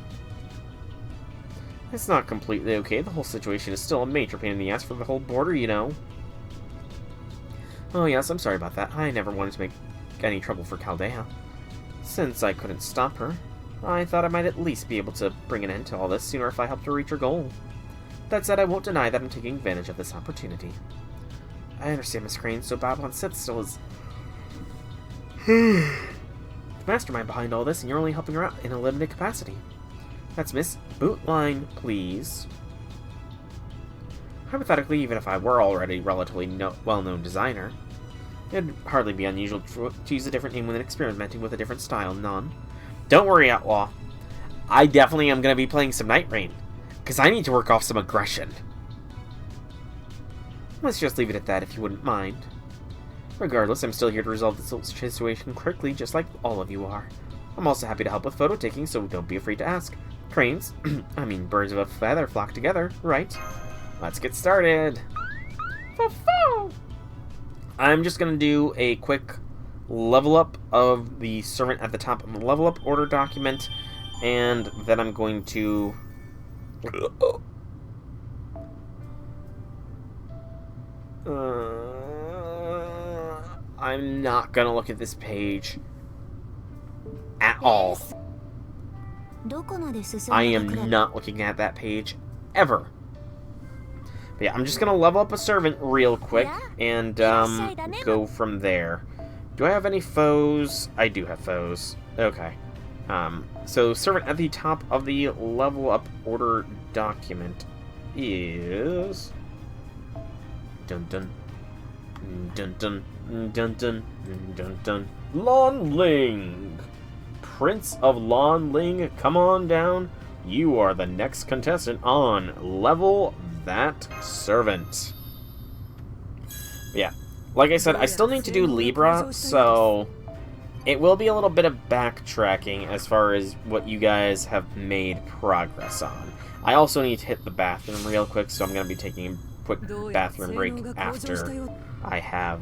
It's not completely okay. The whole situation is still a major pain in the ass for the whole border, you know. Oh yes, I'm sorry about that. I never wanted to make any trouble for Chaldea. Since I couldn't stop her, I thought I might at least be able to bring an end to all this sooner if I helped her reach her goal. That said, I won't deny that I'm taking advantage of this opportunity. I understand, Miss Crane, so Babylon Sith still is the mastermind behind all this, and you're only helping her out in a limited capacity. That's Miss Bootline, please. Hypothetically, even if I were already a relatively well-known designer, it'd hardly be unusual to use a different name when experimenting with a different style. None. Don't worry, Outlaw. I definitely am going to be playing some Night Rain, because I need to work off some aggression. Let's just leave it at that if you wouldn't mind. Regardless, I'm still here to resolve this situation quickly, just like all of you are. I'm also happy to help with photo taking, so don't be afraid to ask. Cranes, I mean birds of a feather flock together, right? Let's get started. I'm just going to do a quick level up of the servant at the top of the level up order document, and then I'm going to... I'm not going to look at this page at all. I am not looking at that page ever. But yeah, I'm just gonna level up a servant real quick and go from there. Do I have any foes? I do have foes. Okay. So servant at the top of the level up order document is dun dun dun dun dun dun dun dun Lon Ling. Prince of Lon Ling, come on down. You are the next contestant on Level That Servant. Yeah, like I said, I still need to do Libra, so it will be a little bit of backtracking as far as what you guys have made progress on. I also need to hit the bathroom real quick, so I'm going to be taking a quick bathroom break after I have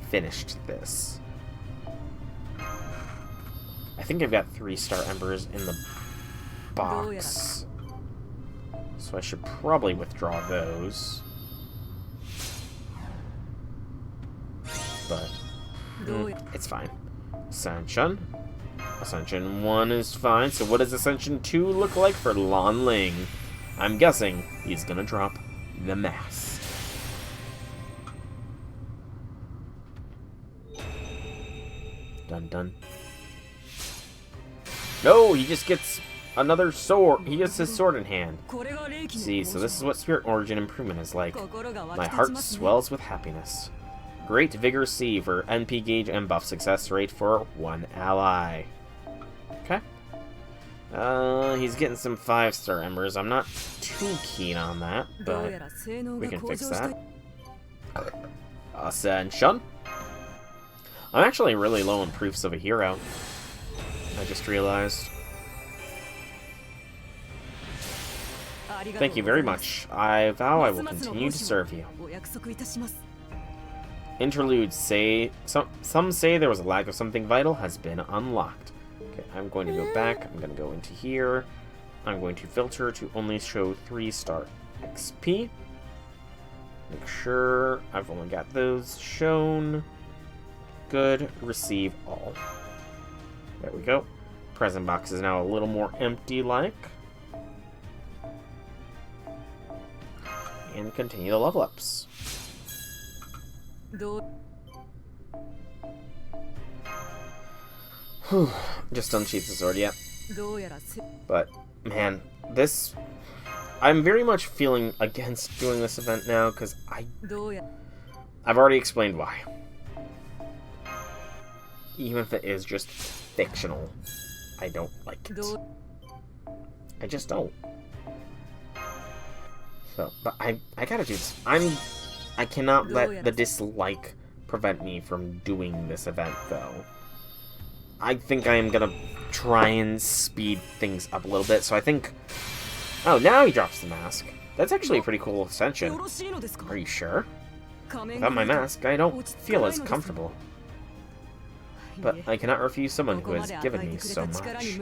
finished this. I think I've got 3-star embers in the box, so I should probably withdraw those. But it's fine. Ascension. Ascension 1 is fine. So what does Ascension 2 look like for Lon Ling? I'm guessing he's gonna drop the mask. Dun dun. No, he just gets another sword. He gets his sword in hand. See, so this is what Spirit Origin Improvement is like. My heart swells with happiness. Great Vigor C for NP gauge and buff success rate for 1 ally. Okay. He's getting some 5-star embers. I'm not too keen on that, but we can fix that. Ascension. I'm actually really low on proofs of a hero. I just realized. Thank you very much. I vow I will continue to serve you. Interlude say some say there was a lack of something vital has been unlocked. Okay, I'm going to go back. I'm going to go into here. I'm going to filter to only show 3-star XP. Make sure I've only got those shown. Good. Receive all. There we go. Present box is now a little more empty-like. And continue the level ups. Whew. Just unsheathed the sword, yeah. But, man, this... I'm very much feeling against doing this event now, because I've already explained why. Even if it is just fictional, I don't like it. I just don't. So, but I gotta do this. I cannot let the dislike prevent me from doing this event, though. I think I am gonna try and speed things up a little bit, so I think... Oh, now he drops the mask. That's actually a pretty cool ascension. Are you sure? Without my mask, I don't feel as comfortable. But I cannot refuse someone who has given me so much.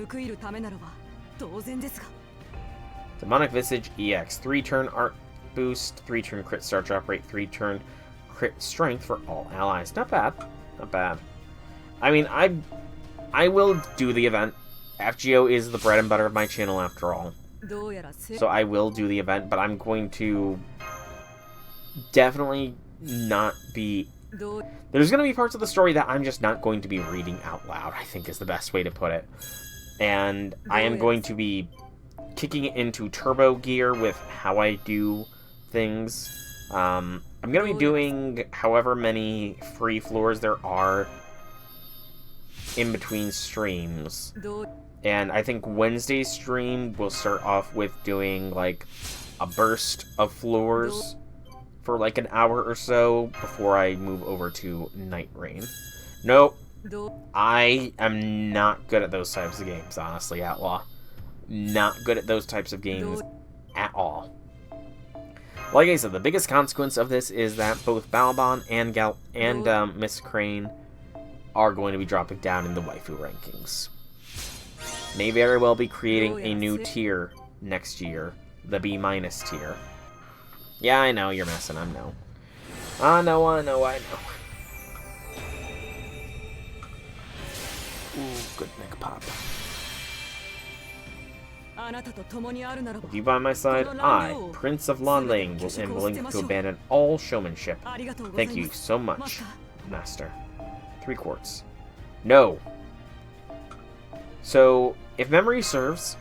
Demonic Visage EX. 3-turn art boost, 3-turn crit start drop rate, 3-turn crit strength for all allies. Not bad. Not bad. I mean, I will do the event. FGO is the bread and butter of my channel after all. So I will do the event, but I'm going to definitely not be... There's going to be parts of the story that I'm just not going to be reading out loud, I think is the best way to put it. And I am going to be kicking it into turbo gear with how I do things. I'm going to be doing however many free floors there are in between streams. And I think Wednesday's stream will start off with doing like a burst of floors for like an hour or so before I move over to Night Rain. Nope. I am not good at those types of games, honestly, Outlaw. Not good at those types of games at all. Like I said, the biggest consequence of this is that both Balban and Miss Crane are going to be dropping down in the waifu rankings. May very well be creating a new tier next year, the B- tier. Yeah, I know, you're messing, I know. I know. Ooh, good neck pop. With you by my side, I, Prince of Lanling, am willing to abandon all showmanship. Thank you so much, Master. 3 quarts. No. So, if memory serves,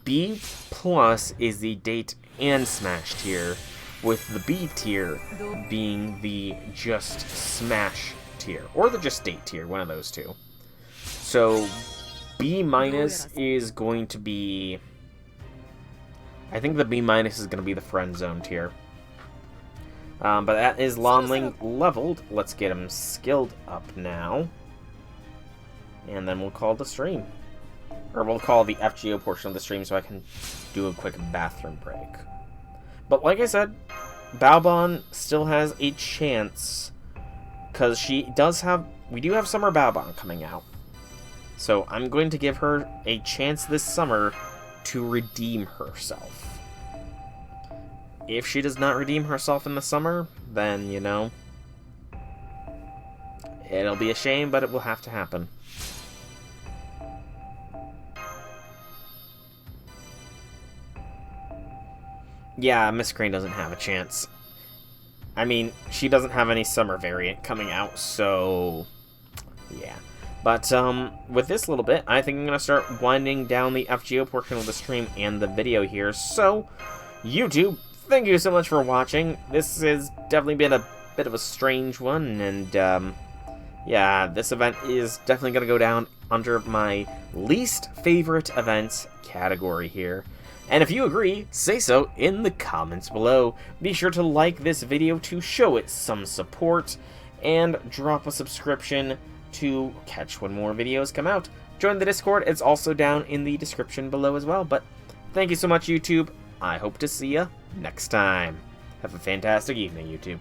B+ is the date and smash tier, with the B tier being the just smash tier, or the just date tier, one of those two. So, B- is going to be... I think the B- is going to be the friend zone tier. But that is Lanling leveled. Let's get him skilled up now. And then we'll call the stream. Or we'll call the FGO portion of the stream so I can do a quick bathroom break. But like I said, Balban still has a chance. Because we do have Summer Balban coming out. So I'm going to give her a chance this summer to redeem herself. If she does not redeem herself in the summer, then, you know, it'll be a shame, but it will have to happen. Yeah, Miss Crane doesn't have a chance. I mean, she doesn't have any summer variant coming out, so yeah. But with this little bit, I think I'm going to start winding down the FGO portion of the stream and the video here. So, YouTube, thank you so much for watching. This has definitely been a bit of a strange one, and yeah, this event is definitely going to go down under my least favorite events category here. And if you agree, say so in the comments below. Be sure to like this video to show it some support, and drop a subscription to catch when more videos come out. Join the Discord, it's also down in the description below as well. But thank you so much, YouTube. I hope to see you next time. Have a fantastic evening, YouTube.